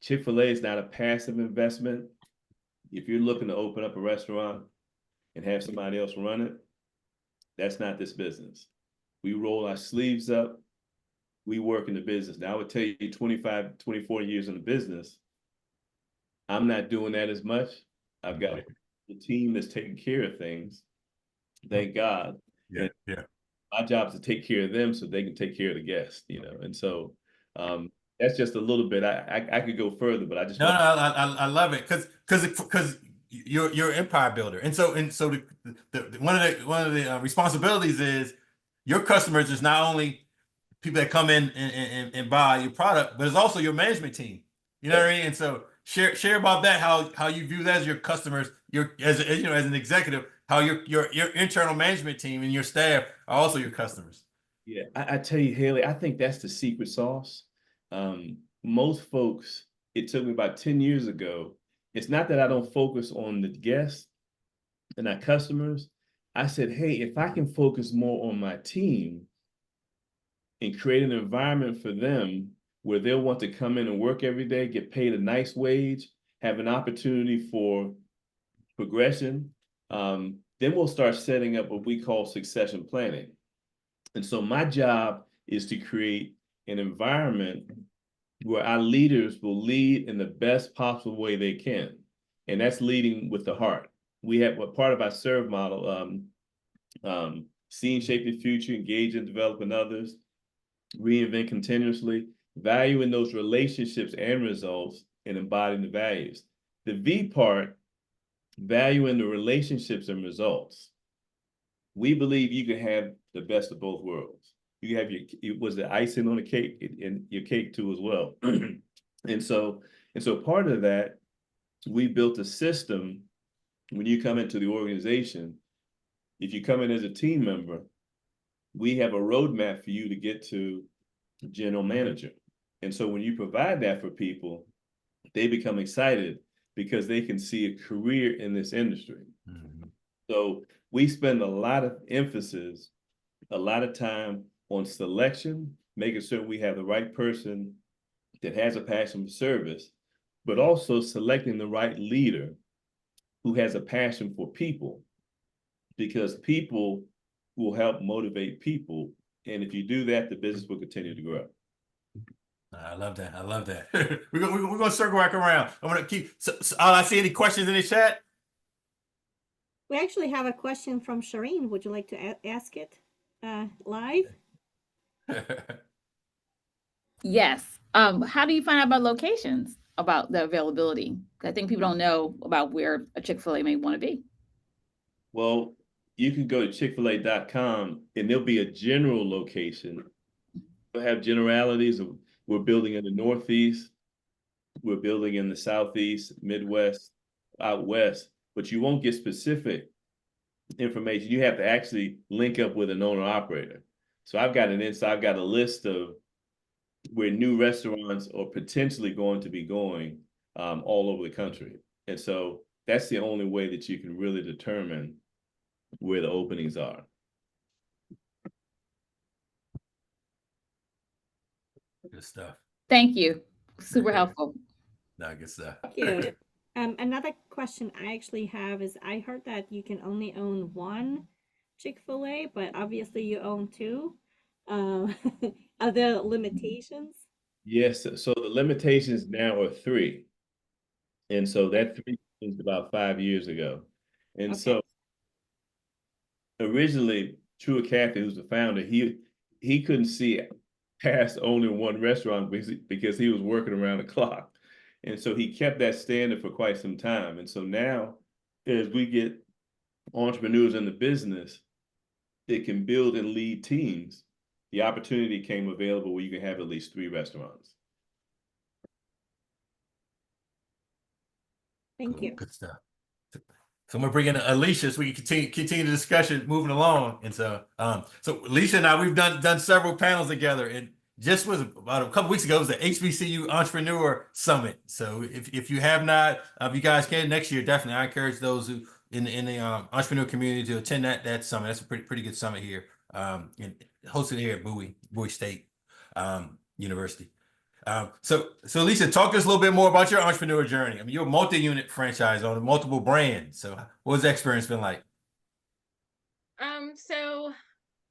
E: Chick-fil-A is not a passive investment. If you're looking to open up a restaurant and have somebody else run it, that's not this business. We roll our sleeves up. We work in the business. Now, I would tell you 25, 24 years in the business, I'm not doing that as much. I've got the team that's taking care of things. Thank God.
B: Yeah.
E: My job is to take care of them so they can take care of the guests, And so that's just a little bit. I could go further, but I just
B: I love it because you're an empire builder, and so one of the responsibilities is your customers is not only people that come in and buy your product, but it's also your management team. You know what I mean? And so share about that, how you view that as your customers, as an executive, how your internal management team and your staff are also your customers.
E: Yeah, I tell you, Haley, I think that's the secret sauce. Most folks, it took me about 10 years ago. It's not that I don't focus on the guests and our customers. I said, hey, if I can focus more on my team and create an environment for them where they'll want to come in and work every day, get paid a nice wage, have an opportunity for progression, then we'll start setting up what we call succession planning. And so my job is to create an environment where our leaders will lead in the best possible way they can. And that's leading with the heart. We have part of our serve model, See and shape your future, engage and develop in others, reinvent continuously, valuing those relationships and results, and embodying the values. The V part, valuing the relationships and results. We believe you can have the best of both worlds. You have it was the icing on the cake and your cake too as well. and so part of that, we built a system. When you come into the organization, if you come in as a team member, we have a roadmap for you to get to general manager. And so when you provide that for people, they become excited because they can see a career in this industry. Mm-hmm. So we spend a lot of emphasis, a lot of time on selection, making sure we have the right person that has a passion for service, but also selecting the right leader who has a passion for people, because people will help motivate people. And if you do that, the business will continue to grow.
B: I love that. I love that. we're gonna circle back around. I'm gonna keep. So, I see any questions in the chat?
A: We actually have a question from Sharen. Would you like to ask it live?
D: Yes. How do you find out about locations, about the availability? I think people don't know about where a Chick-fil-A may want to be.
E: Well, you can go to Chick-fil-A.com and there'll be a general location. We'll have generalities of, we're building in the Northeast, we're building in the Southeast, Midwest, out West, but you won't get specific information. You have to actually link up with an owner operator. So I've got a list of where new restaurants are potentially going to be going all over the country. And so that's the only way that you can really determine where the openings are.
B: Good stuff.
D: Thank you. Super helpful.
B: No, good stuff.
A: Thank you. Another question I actually have is, I heard that you can only own one Chick-fil-A, but obviously you own two. Are there limitations?
E: Yes, so the limitations now are 3. And so that 3 was about 5 years ago. And so originally, True Café, who's the founder, he couldn't see past owning one restaurant because he was working around the clock. And so he kept that standard for quite some time. And so now, as we get entrepreneurs in the business that can build and lead teams, the opportunity came available where you can have at least 3 restaurants.
A: Thank you.
B: Good stuff. So I'm gonna bring in Alesha so we can continue the discussion moving along. And so, so Alesha and I, we've done several panels together, and just was about a couple weeks ago, it was the HBCU Entrepreneur Summit. So if you have not, if you guys can next year, definitely I encourage those who in the entrepreneur community to attend that summit. That's a pretty good summit here, and hosted here at Bowie State University. So Alesha, talk to us a little bit more about your entrepreneur journey. I mean, you're a multi-unit franchise on multiple brands. So what's that experience been like?
F: So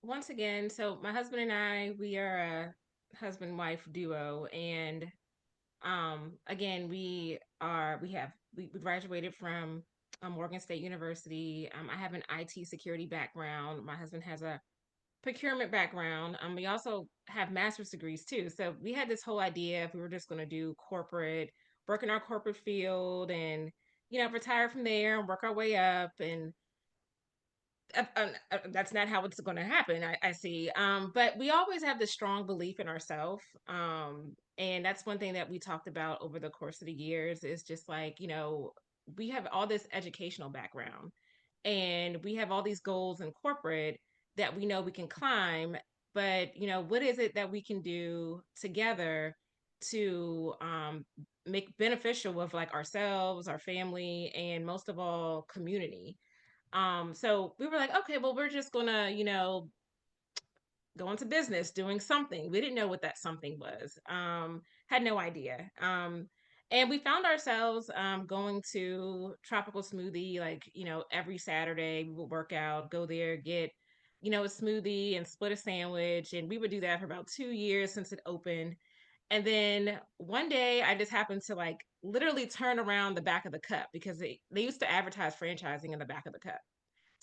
F: once again, so my husband and I, we are a husband-wife duo, and again, we graduated from Morgan State University. I have an IT security background. My husband has a procurement background. We also have master's degrees too. So we had this whole idea if we were just going to do corporate, work in our corporate field, and retire from there and work our way up. And that's not how it's going to happen. I see. But we always have this strong belief in ourselves. And that's one thing that we talked about over the course of the years is just like, we have all this educational background and we have all these goals in corporate that we know we can climb. But, what is it that we can do together to make beneficial of like ourselves, our family, and most of all, community? So we were like, okay, well, we're just gonna, go into business doing something. We didn't know what that something was. Had no idea. And we found ourselves going to Tropical Smoothie, like, every Saturday we would work out, go there, get, a smoothie and split a sandwich. And we would do that for about 2 years since it opened. And then one day I just happened to like literally turn around the back of the cup because they used to advertise franchising in the back of the cup.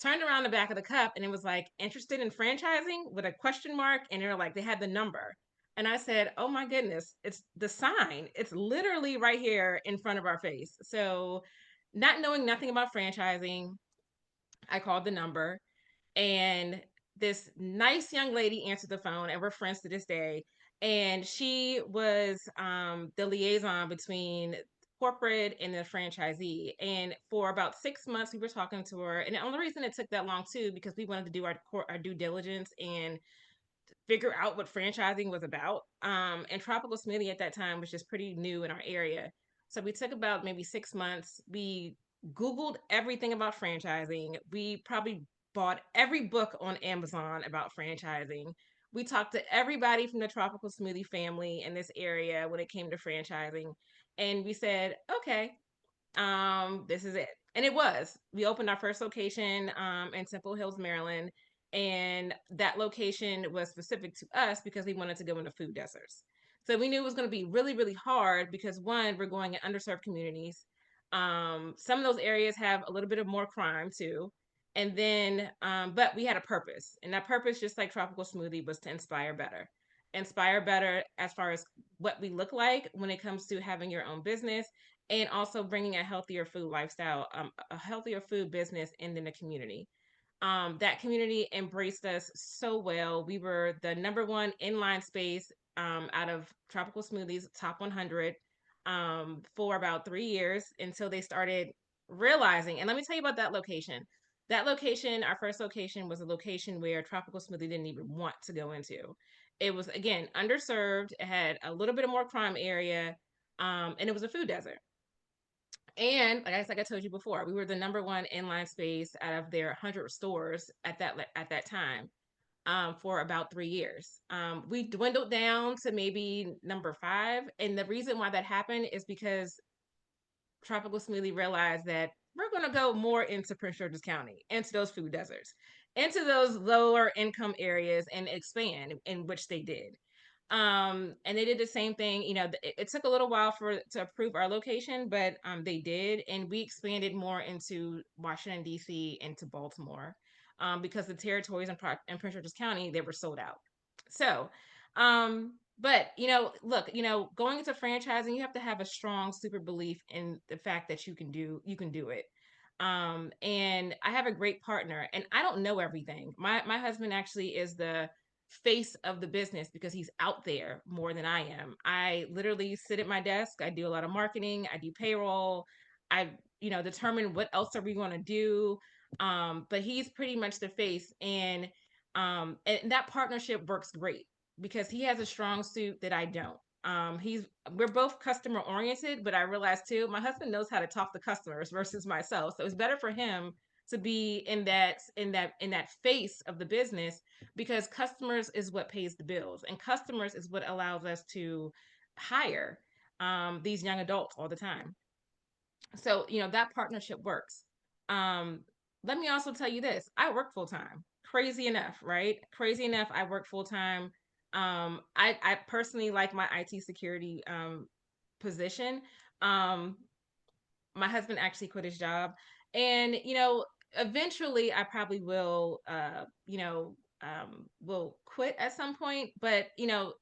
F: turned around the back of the cup and it was like, interested in franchising with a question mark. And they're like, they had the number. And I said, oh my goodness, it's the sign. It's literally right here in front of our face. So not knowing nothing about franchising, I called the number, and this nice young lady answered the phone, and we're friends to this day. And she was the liaison between corporate and the franchisee. And for about 6 months, we were talking to her. And the only reason it took that long too, because we wanted to do our due diligence and figure out what franchising was about. And Tropical Smoothie at that time was just pretty new in our area. So we took about maybe 6 months. We Googled everything about franchising. We probably bought every book on Amazon about franchising. We talked to everybody from the Tropical Smoothie family in this area when it came to franchising. And we said, okay, this is it. And it was. We opened our first location in Temple Hills, Maryland, and that location was specific to us because we wanted to go into food deserts. So we knew it was going to be really, really hard because one, we're going in underserved communities. Some of those areas have a little bit of more crime too. And then, but we had a purpose, and that purpose, just like Tropical Smoothie, was to inspire better. Inspire better as far as what we look like when it comes to having your own business, and also bringing a healthier food lifestyle, a healthier food business in the community. That community embraced us so well. We were the number one inline space out of Tropical Smoothies top 100 for about 3 years until they started realizing. And let me tell you about that location. That location, our first location, was a location where Tropical Smoothie didn't even want to go into. It was, again, underserved. It had a little bit of more crime area, and it was a food desert. And like I told you before, we were the number one inline space out of their 100 stores at that time, for about 3 years. We dwindled down to maybe number 5, and the reason why that happened is because Tropical Smoothie realized that we're going to go more into Prince George's County, into those food deserts, into those lower income areas, and expand, in which they did. And they did the same thing. It took a little while to approve our location, but they did, and we expanded more into Washington D.C. and to Baltimore, because the territories in Prince George's County, they were sold out. So, but look, going into franchising, you have to have a strong, super belief in the fact that you can do it. And I have a great partner, and I don't know everything. My husband actually is the face of the business because he's out there more than I am. I literally sit at my desk. I do a lot of marketing. I do payroll. I, determine what else are we going to do. But he's pretty much the face, and that partnership works great because he has a strong suit that I don't. We're both customer oriented, but I realized too, my husband knows how to talk to customers versus myself. So it's better for him to be in that face of the business, because customers is what pays the bills, and customers is what allows us to hire these young adults all the time. So that partnership works. um Let me also tell you this: I work full time. Crazy enough, right? Crazy enough, I work full time. I personally like my IT security position. um my husband actually quit his job, and eventually I probably will quit at some point, but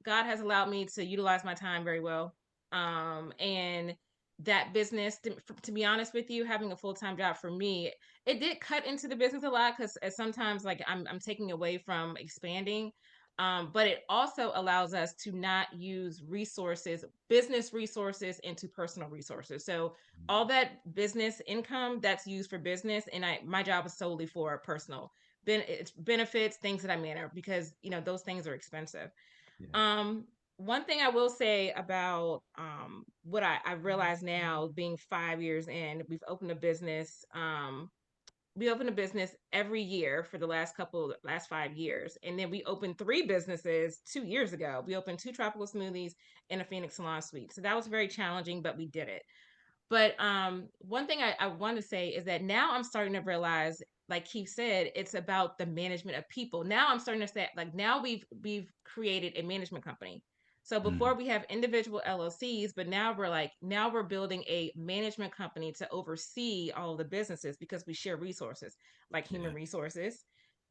F: God has allowed me to utilize my time very well. And that business, to be honest with you, having a full-time job for me, it did cut into the business a lot, because sometimes, like, I'm taking away from expanding. But it also allows us to not use business resources into personal resources. So all that business income, that's used for business, and my job is solely for personal it's benefits, things of that manner, because those things are expensive. Yeah. One thing I will say about what I realize now, being 5 years in, we've opened a business. We opened a business every year for the last 5 years. And then we opened 3 businesses 2 years ago. We opened 2 tropical smoothies and a Phoenix salon suite. So that was very challenging, but we did it. But one thing I want to say is that now I'm starting to realize, like Keith said, it's about the management of people. Now I'm starting to say, like, now we've created a management company. So before we have individual LLCs, but now we're building a management company to oversee all of the businesses because we share resources like human resources,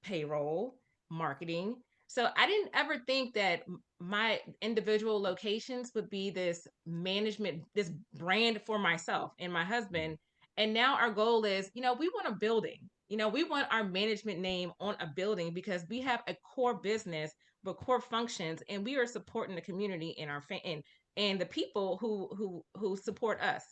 F: payroll, marketing. So I didn't ever think that my individual locations would be this management, this brand for myself and my husband. And now our goal is, we want a building. We want our management name on a building because we have a core business but core functions, and we are supporting the community and our and the people who support us.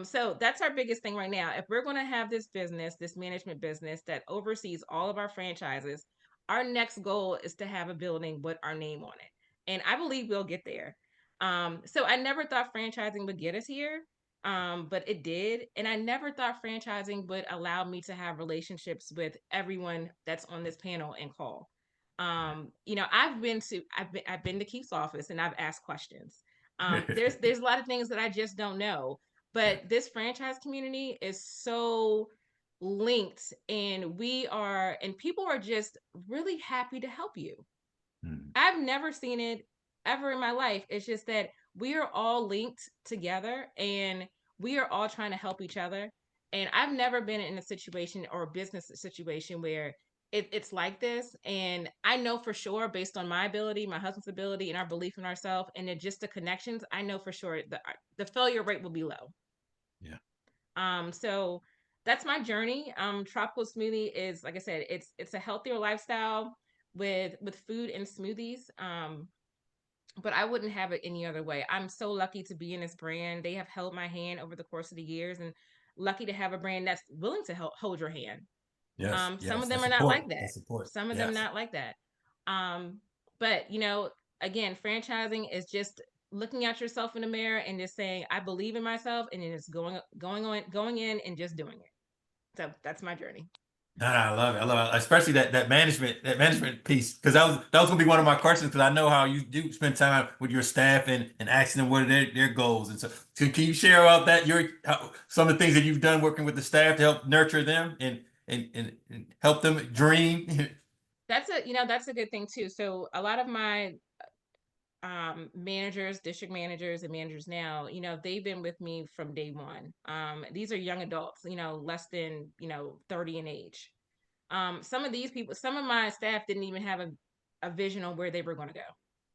F: So that's our biggest thing right now. If we're going to have this business, this management business that oversees all of our franchises, our next goal is to have a building with our name on it, and I believe we'll get there. So I never thought franchising would get us here, but it did, and I never thought franchising would allow me to have relationships with everyone that's on this panel and call. I've been to Keith's office and I've asked questions. There's a lot of things that I just don't know, but this franchise community is so linked, and people are just really happy to help you. I've never seen it ever in my life. It's just that we are all linked together and we are all trying to help each other. And I've never been in a situation or a business situation where it's like this. And I know for sure, based on my ability, my husband's ability, and our belief in ourselves, and then just the connections, I know for sure the failure rate will be low. So that's my journey. Tropical Smoothie is, like I said, it's a healthier lifestyle with food and smoothies. But I wouldn't have it any other way. I'm so lucky to be in this brand. They have held my hand over the course of the years, and lucky to have a brand that's willing to hold your hand. Some of them are not like that. Some of them not like that. But again, franchising is just looking at yourself in the mirror and just saying, I believe in myself, and then it's going in and just doing it. So that's my journey.
B: No, I love it. I love it, especially that management piece, because that was gonna be one of my questions, because I know how you do spend time with your staff and asking them what are their goals, and so can you share about that some of the things that you've done working with the staff to help nurture them and help them dream.
F: That's a good thing too. So a lot of my managers, district managers, and managers now, they've been with me from day one. These are young adults, less than 30 in age. Some of my staff didn't even have a vision on where they were going to go.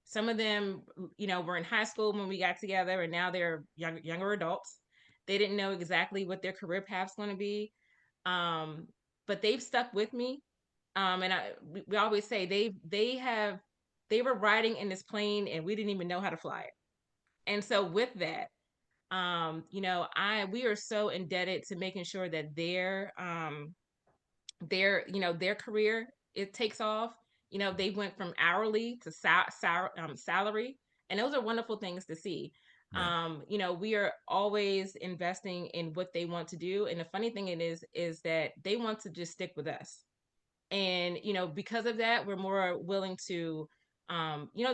F: Some of them, were in high school when we got together, and now they're younger adults. They didn't know exactly what their career path's going to be. But they've stuck with me. And we always say they were riding in this plane and we didn't even know how to fly it. And so with that, we are so indebted to making sure that their career, it takes off. They went from hourly to salary, and those are wonderful things to see. We are always investing in what they want to do, and the funny thing is that they want to just stick with us. And because of that, we're more willing to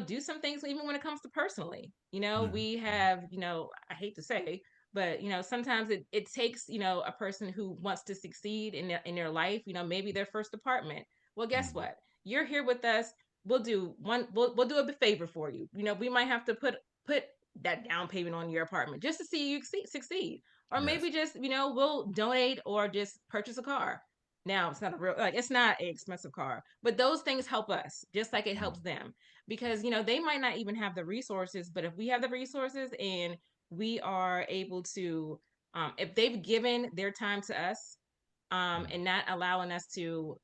F: do some things even when it comes to personally. We have, I hate to say, but sometimes it takes a person who wants to succeed in their life, maybe their first apartment. Well, guess what, you're here with us, we'll do a favor for you. We might have to put that down payment on your apartment just to see you succeed, or maybe just we'll donate or just purchase a car. Now it's not it's not an expensive car, but those things help us just like it helps them, because they might not even have the resources, but if we have the resources and we are able to, if they've given their time to us, and not allowing us to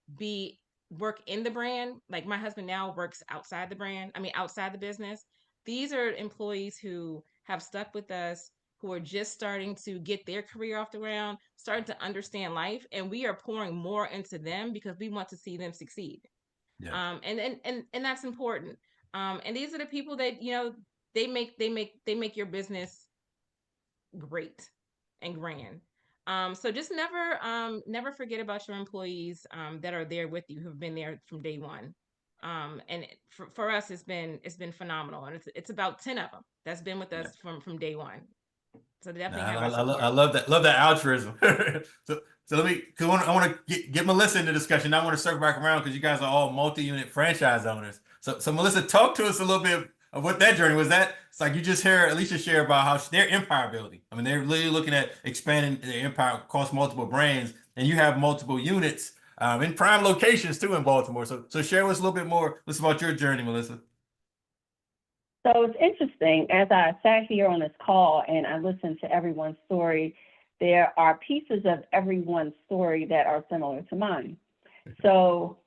F: work in the brand, like my husband now works outside the business. These are employees who have stuck with us, who are just starting to get their career off the ground, starting to understand life, and we are pouring more into them because we want to see them succeed. And that's important. And these are the people that they make your business great and grand. So just never forget about your employees that are there with you, who've been there from day one. And for us, it's been phenomenal, and it's about 10 of them that's been with us from day one. So definitely have our support.
B: I love that altruism. So let me, because I want to get Melissa in the discussion. I want to circle back around because you guys are all multi-unit franchise owners. So Melissa, talk to us a little bit of what that journey was. That it's like you just hear Alesha share about how their empire building. I mean, they're really looking at expanding their empire across multiple brands, and you have multiple units in prime locations too in Baltimore. So share with us a little bit more about your journey, Melissa.
C: So it's interesting, as I sat here on this call and I listened to everyone's story, there are pieces of everyone's story that are similar to mine. So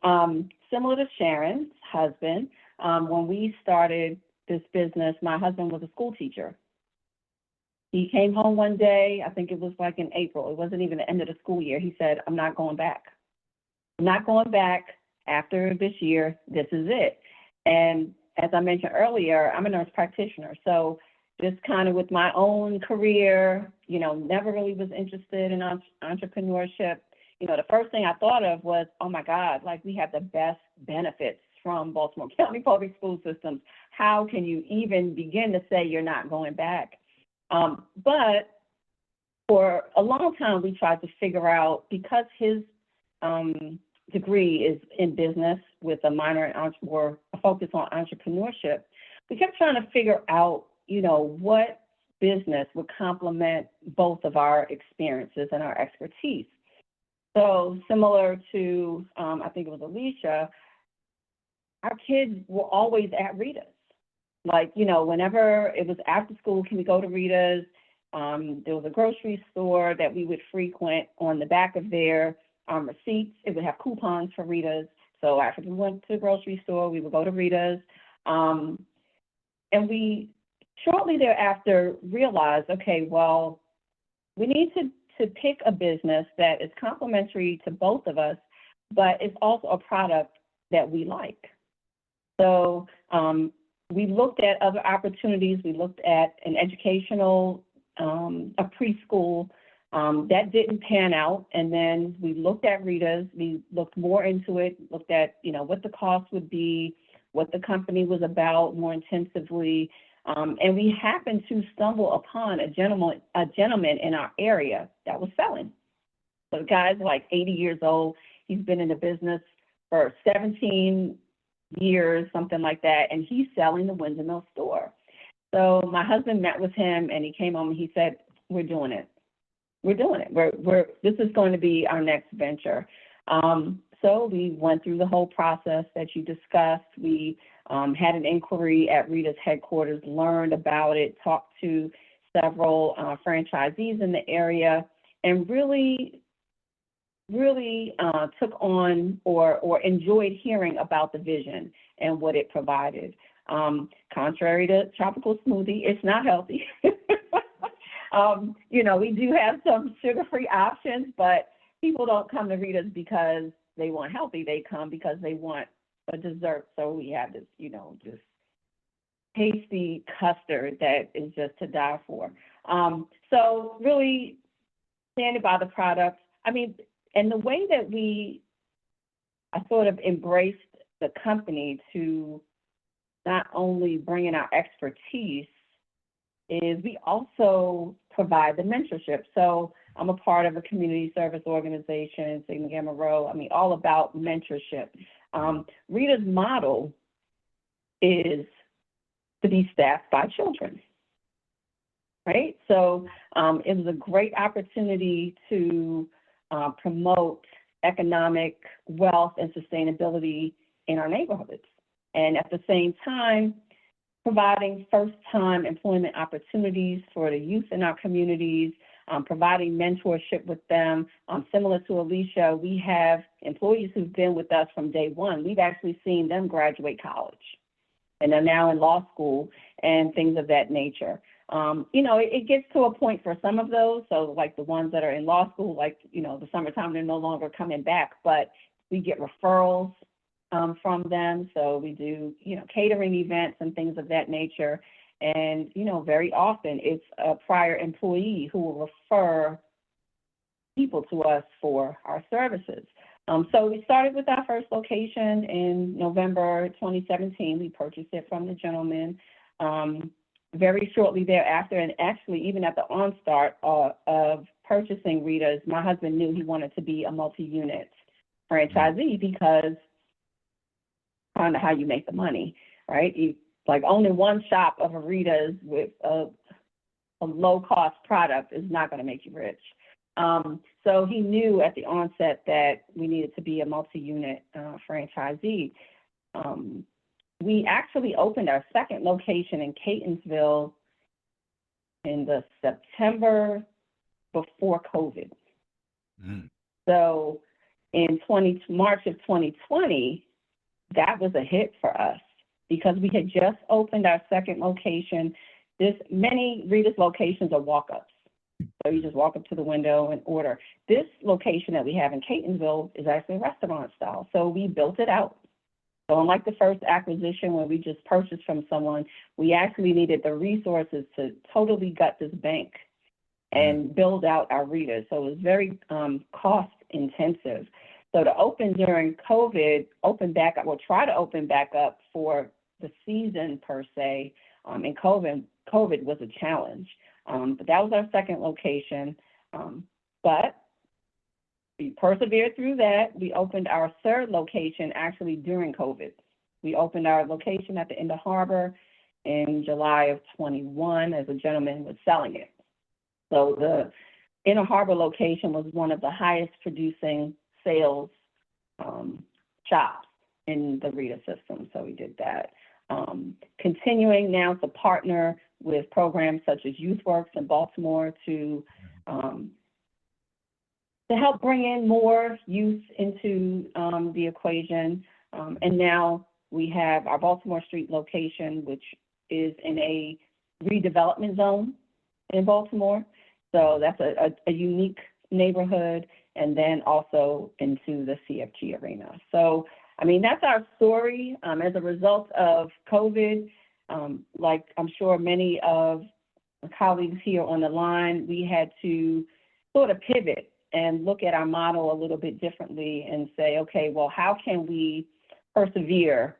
C: similar to Sharon's husband, when we started this business, my husband was a school teacher. He came home one day, I think it was like in April, it wasn't even the end of the school year. He said, I'm not going back. I'm not going back after this year, this is it. And as I mentioned earlier, I'm a nurse practitioner. So just kind of with my own career, you know, never really was interested in entrepreneurship. You know, the first thing I thought of was, oh my God, like we have the best benefits from Baltimore County Public School Systems. How can you even begin to say you're not going back? But for a long time, we tried to figure out, because his degree is in business with a minor in or a focus on entrepreneurship, we kept trying to figure out, you know, what business would complement both of our experiences and our expertise. So similar to, I think it was Alesha, our kids were always at Rita's. Like, you know, whenever it was after school, can we go to Rita's? There was a grocery store that we would frequent. On the back of their receipts, it would have coupons for Rita's. So after we went to the grocery store, we would go to Rita's. And we shortly thereafter realized, okay, well, we need to pick a business that is complementary to both of us, but it's also a product that we like. So we looked at other opportunities. We looked at an educational, a preschool. That didn't pan out. And then we looked at Rita's. We looked more into it, looked at, you know, what the cost would be, what the company was about more intensively. And we happened to stumble upon a gentleman in our area that was selling. So the guy's like 80 years old. He's been in the business for 17 years, something like that. And he's selling the Windsor Mill store. So my husband met with him and he came home and he said, we're doing it. We're doing it. This is going to be our next venture. So we went through the whole process that you discussed. We had an inquiry at Rita's headquarters, learned about it, talked to several franchisees in the area, and really took on or enjoyed hearing about the vision and what it provided. Contrary to tropical smoothie, it's not healthy. You know, we do have some sugar-free options, but people don't come to Rita's because they want healthy. They come because they want a dessert. So we have this, you know, just tasty custard that is just to die for. So really standing by the product. I mean, and the way that I sort of embraced the company to not only bring in our expertise, is we also provide the mentorship. So I'm a part of a community service organization, Sigma Gamma Rho. I mean, all about mentorship. Rita's model is to be staffed by children, right? So it was a great opportunity to promote economic wealth and sustainability in our neighborhoods. And at the same time, providing first-time employment opportunities for the youth in our communities, providing mentorship with them. Similar to Alesha, we have employees who've been with us from day one. We've actually seen them graduate college, and they're now in law school and things of that nature. You know, it gets to a point for some of those, so like the ones that are in law school, like, you know, the summertime, they're no longer coming back, but we get referrals from them. So we do, you know, catering events and things of that nature. And, you know, very often it's a prior employee who will refer people to us for our services. So we started with our first location in November 2017. We purchased it from the gentleman very shortly thereafter. And actually, even at the onstart of purchasing Rita's, my husband knew he wanted to be a multi-unit franchisee because kind of how you make the money, right? like owning one shop of a Rita's with a low-cost product is not going to make you rich. So he knew at the onset that we needed to be a multi-unit franchisee. We actually opened our second location in Catonsville in the September before COVID. So in March of 2020, that was a hit for us because we had just opened our second location. Many Rita's locations are walk-ups. So you just walk up to the window and order. This location that we have in Catonsville is actually a restaurant style. So we built it out. So unlike the first acquisition where we just purchased from someone, we actually needed the resources to totally gut this bank and build out our Rita. So it was very cost intensive. So to open during COVID, try to open back up for the season per se, in COVID was a challenge. But that was our second location. But we persevered through that. We opened our third location actually during COVID. We opened our location at the Inner Harbor in July of 21 as a gentleman was selling it. So the Inner Harbor location was one of the highest producing sales shops in the Rita system. So we did that. Continuing now to partner with programs such as YouthWorks in Baltimore to help bring in more youth into the equation. And now we have our Baltimore Street location, which is in a redevelopment zone in Baltimore. So that's a unique neighborhood, and then also into the CFG arena. So, I mean, that's our story. As a result of COVID, like I'm sure many of the colleagues here on the line, we had to sort of pivot and look at our model a little bit differently and say, okay, well, how can we persevere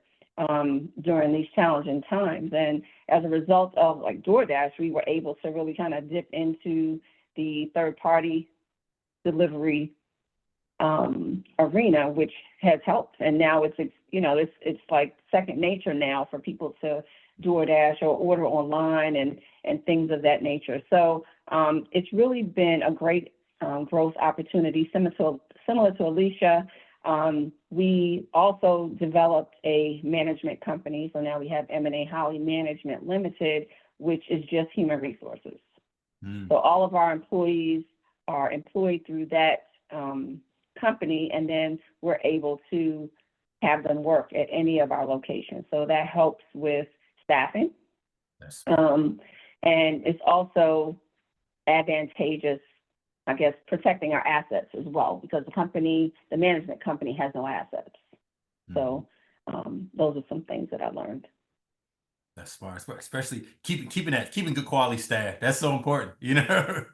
C: during these challenging times? And as a result of like DoorDash, we were able to really kind of dip into the third-party delivery arena, which has helped. And now it's like second nature now for people to DoorDash or order online and things of that nature. So it's really been a great growth opportunity. Similar to Alesha, we also developed a management company. So now we have M&A Hallie Management Limited, which is just human resources. So all of our employees are employed through that company, and then we're able to have them work at any of our locations. So that helps with staffing.
B: Yes.
C: And it's also advantageous, I guess, protecting our assets as well, because the management company has no assets. So those are some things that I learned.
B: That's smart, especially keeping good quality staff. That's so important, you know.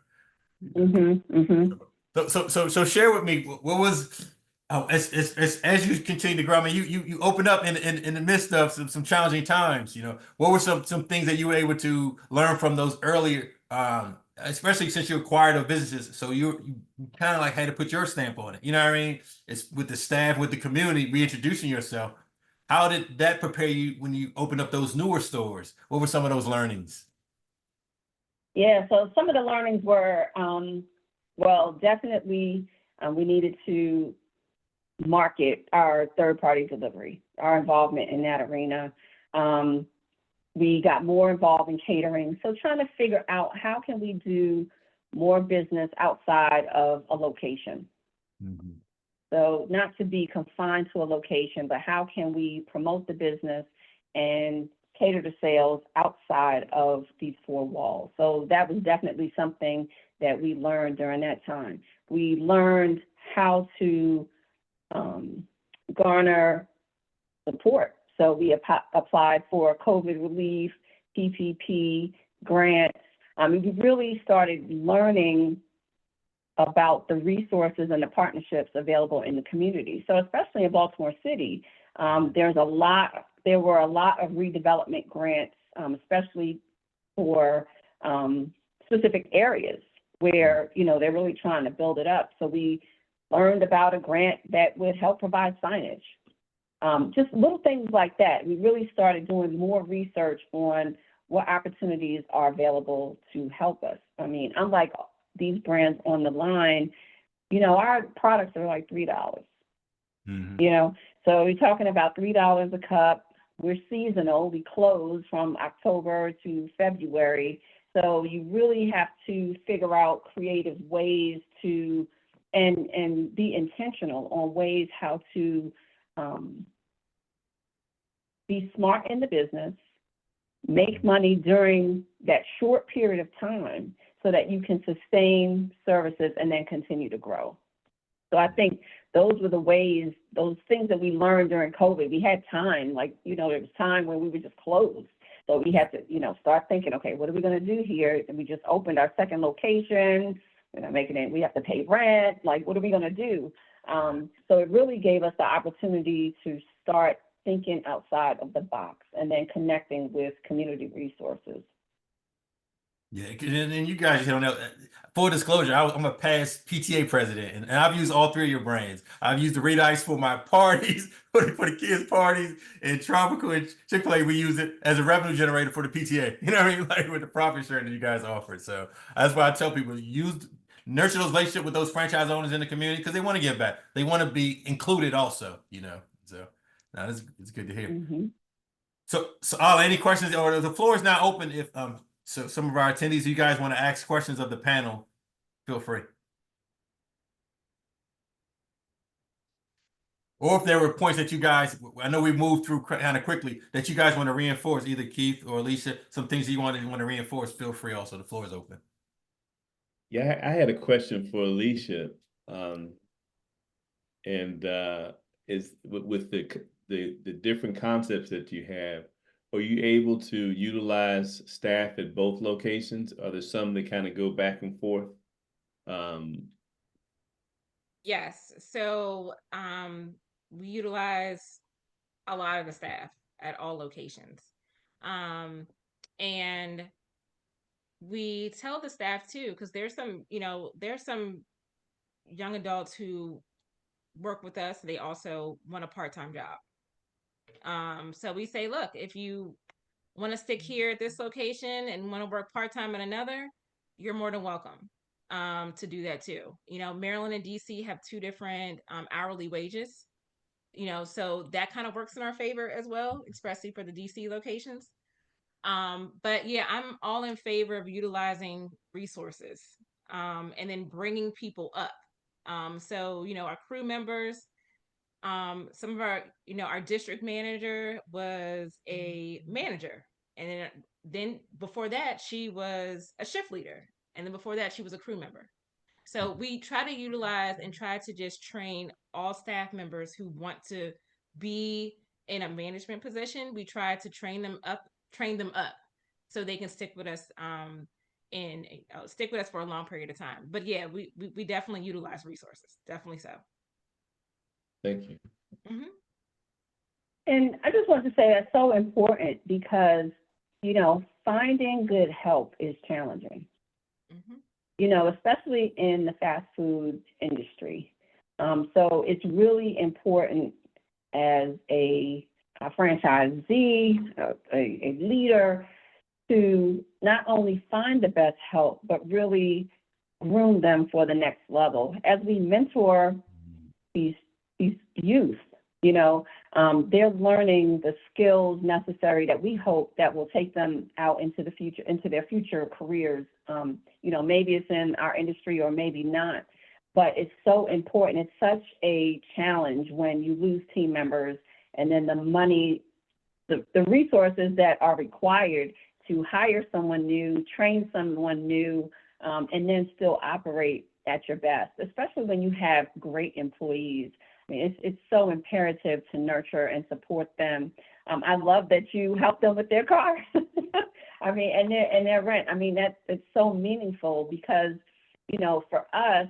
B: So share with me what was as you continue to grow. I mean, you opened up in the midst of some challenging times. You know, what were some things that you were able to learn from those earlier, especially since you acquired those businesses? So you kind of like had to put your stamp on it. You know what I mean? It's with the staff, with the community, reintroducing yourself. How did that prepare you when you opened up those newer stores? What were some of those learnings?
C: Yeah, so some of the learnings were, definitely we needed to market our third-party delivery, our involvement in that arena. We got more involved in catering. So trying to figure out how can we do more business outside of a location. So not to be confined to a location, but how can we promote the business and cater to sales outside of these four walls? So that was definitely something that we learned during that time. We learned how to garner support. So we applied for COVID relief, PPP, grants. We really started learning about the resources and the partnerships available in the community. So especially in Baltimore City, there were a lot of redevelopment grants, especially for specific areas where, they're really trying to build it up. So we learned about a grant that would help provide signage. just little things like that. We really started doing more research on what opportunities are available to help us. I mean, unlike these brands on the line, you know, our products are like $3. You know, so we're talking about $3 a cup. We're seasonal. We close from October to February. So you really have to figure out creative ways to, and be intentional on ways how to be smart in the business, make money during that short period of time so that you can sustain services and then continue to grow. So I think those were the ways, those things that we learned during COVID. We had time, like, you know, there was time when we were just closed. So we had to, you know, start thinking, okay, what are we going to do here? And we just opened our second location. We're not making it, we have to pay rent. Like, what are we going to do? So it really gave us the opportunity to start thinking outside of the box and then connecting with community resources.
B: Yeah, and you guys, you don't know, full disclosure, I'm a past PTA president, and I've used all three of your brands. I've used the Rita Ice for my parties, for the kids' parties, and Tropical and Chick-fil-A, we use it as a revenue generator for the PTA. You know what I mean? Like with the profit sharing that you guys offer. So that's why I tell people, nurture those relationships with those franchise owners in the community because they want to give back. They want to be included also, you know. So now it's good to hear.
C: Mm-hmm.
B: So any questions, or the floor is now open if so some of our attendees, you guys want to ask questions of the panel, feel free. Or if there were points that you guys, I know we moved through kind of quickly, that you guys want to reinforce, either Keith or Alesha, some things you want to reinforce, feel free also. The floor is open.
E: Yeah, I had a question for Alesha. Is with the different concepts that you have, are you able to utilize staff at both locations? Are there some that kind of go back and forth?
F: Yes. So we utilize a lot of the staff at all locations. And we tell the staff too, because there's some young adults who work with us. They also want a part-time job. So we say, look, if you want to stick here at this location and want to work part-time at another, you're more than welcome to do that too. You know, Maryland and DC have two different hourly wages, you know, so that kind of works in our favor as well, especially for the DC locations. But yeah, I'm all in favor of utilizing resources and then bringing people up. So, you know, our crew members, some of our, you know, our district manager was a manager. And then before that, she was a shift leader. And then before that, she was a crew member. So we try to utilize and try to just train all staff members who want to be in a management position. We try to train them up so they can stick with us and stick with us for a long period of time. But yeah, we definitely utilize resources. Definitely so.
E: Thank you.
F: Mm-hmm.
C: And I just want to say that's so important because, you know, finding good help is challenging. Mm-hmm. You know, especially in the fast food industry. So it's really important as a franchisee, a leader, to not only find the best help, but really groom them for the next level. As we mentor these youth, you know, they're learning the skills necessary that we hope that will take them out into the future, into their future careers. You know, maybe it's in our industry or maybe not, but it's so important. It's such a challenge when you lose team members and then the money, the resources that are required to hire someone new, train someone new, and then still operate at your best, especially when you have great employees. I mean, it's so imperative to nurture and support them. I love that you help them with their car. I mean, and their rent. I mean, it's so meaningful because, you know, for us,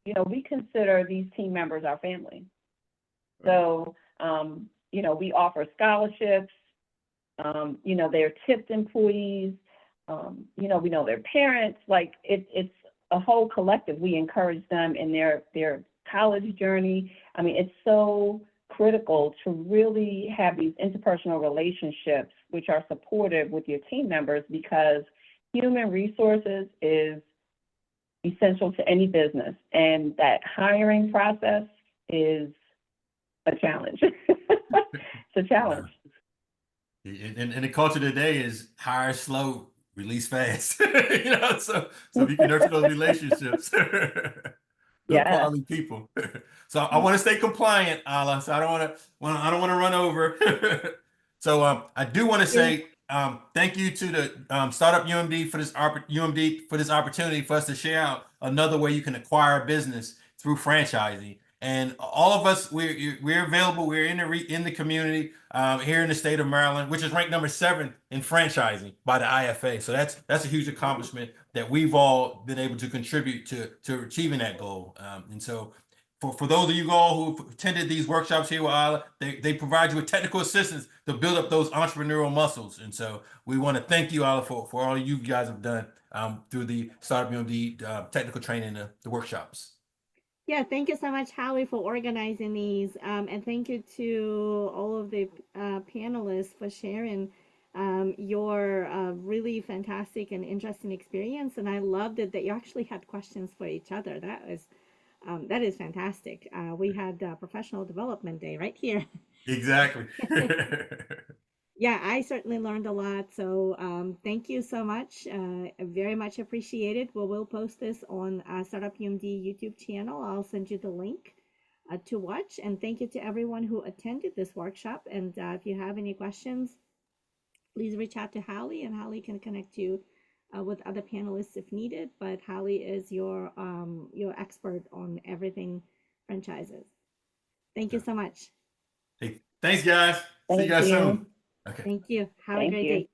C: you know, we consider these team members our family. So, you know, we offer scholarships. You know, they're tipped employees. You know, we know their parents. Like it's a whole collective. We encourage them in their college journey. I mean, it's so critical to really have these interpersonal relationships which are supportive with your team members, because human resources is essential to any business, and that hiring process is a challenge. It's a challenge.
B: And the culture today is hire slow, release fast. You know, so if you can nurture those relationships, good
C: Yeah.
B: quality people. So I want to stay compliant, Ala. So I don't want to run over. So I do want to say thank you to the Startup UMD for this opportunity for us to share out another way you can acquire a business through franchising. And all of us, we're available. We're in the community here in the state of Maryland, which is ranked number 7 in franchising by the IFA. So that's a huge accomplishment that we've all been able to contribute to achieving that goal. And so for those of you all who attended these workshops here with Isla, they provide you with technical assistance to build up those entrepreneurial muscles. And so we want to thank you, Isla, for all you guys have done through the Startup UMD technical training, the workshops.
A: Yeah, thank you so much, Hallie, for organizing these. And thank you to all of the panelists for sharing your really fantastic and interesting experience. And I loved it that you actually had questions for each other. That is fantastic. We had professional development day right here.
B: Exactly.
A: Yeah, I certainly learned a lot. So thank you so much. Very much appreciated. We'll post this on Startup UMD YouTube channel. I'll send you the link to watch. And thank you to everyone who attended this workshop. And if you have any questions, please reach out to Hallie, and Hallie can connect you with other panelists if needed. But Hallie is your expert on everything franchises. Thank you so much.
B: Hey, thanks, guys. See you guys soon. Okay.
A: Thank you. Have a
C: Thank
A: great
C: you.
A: day.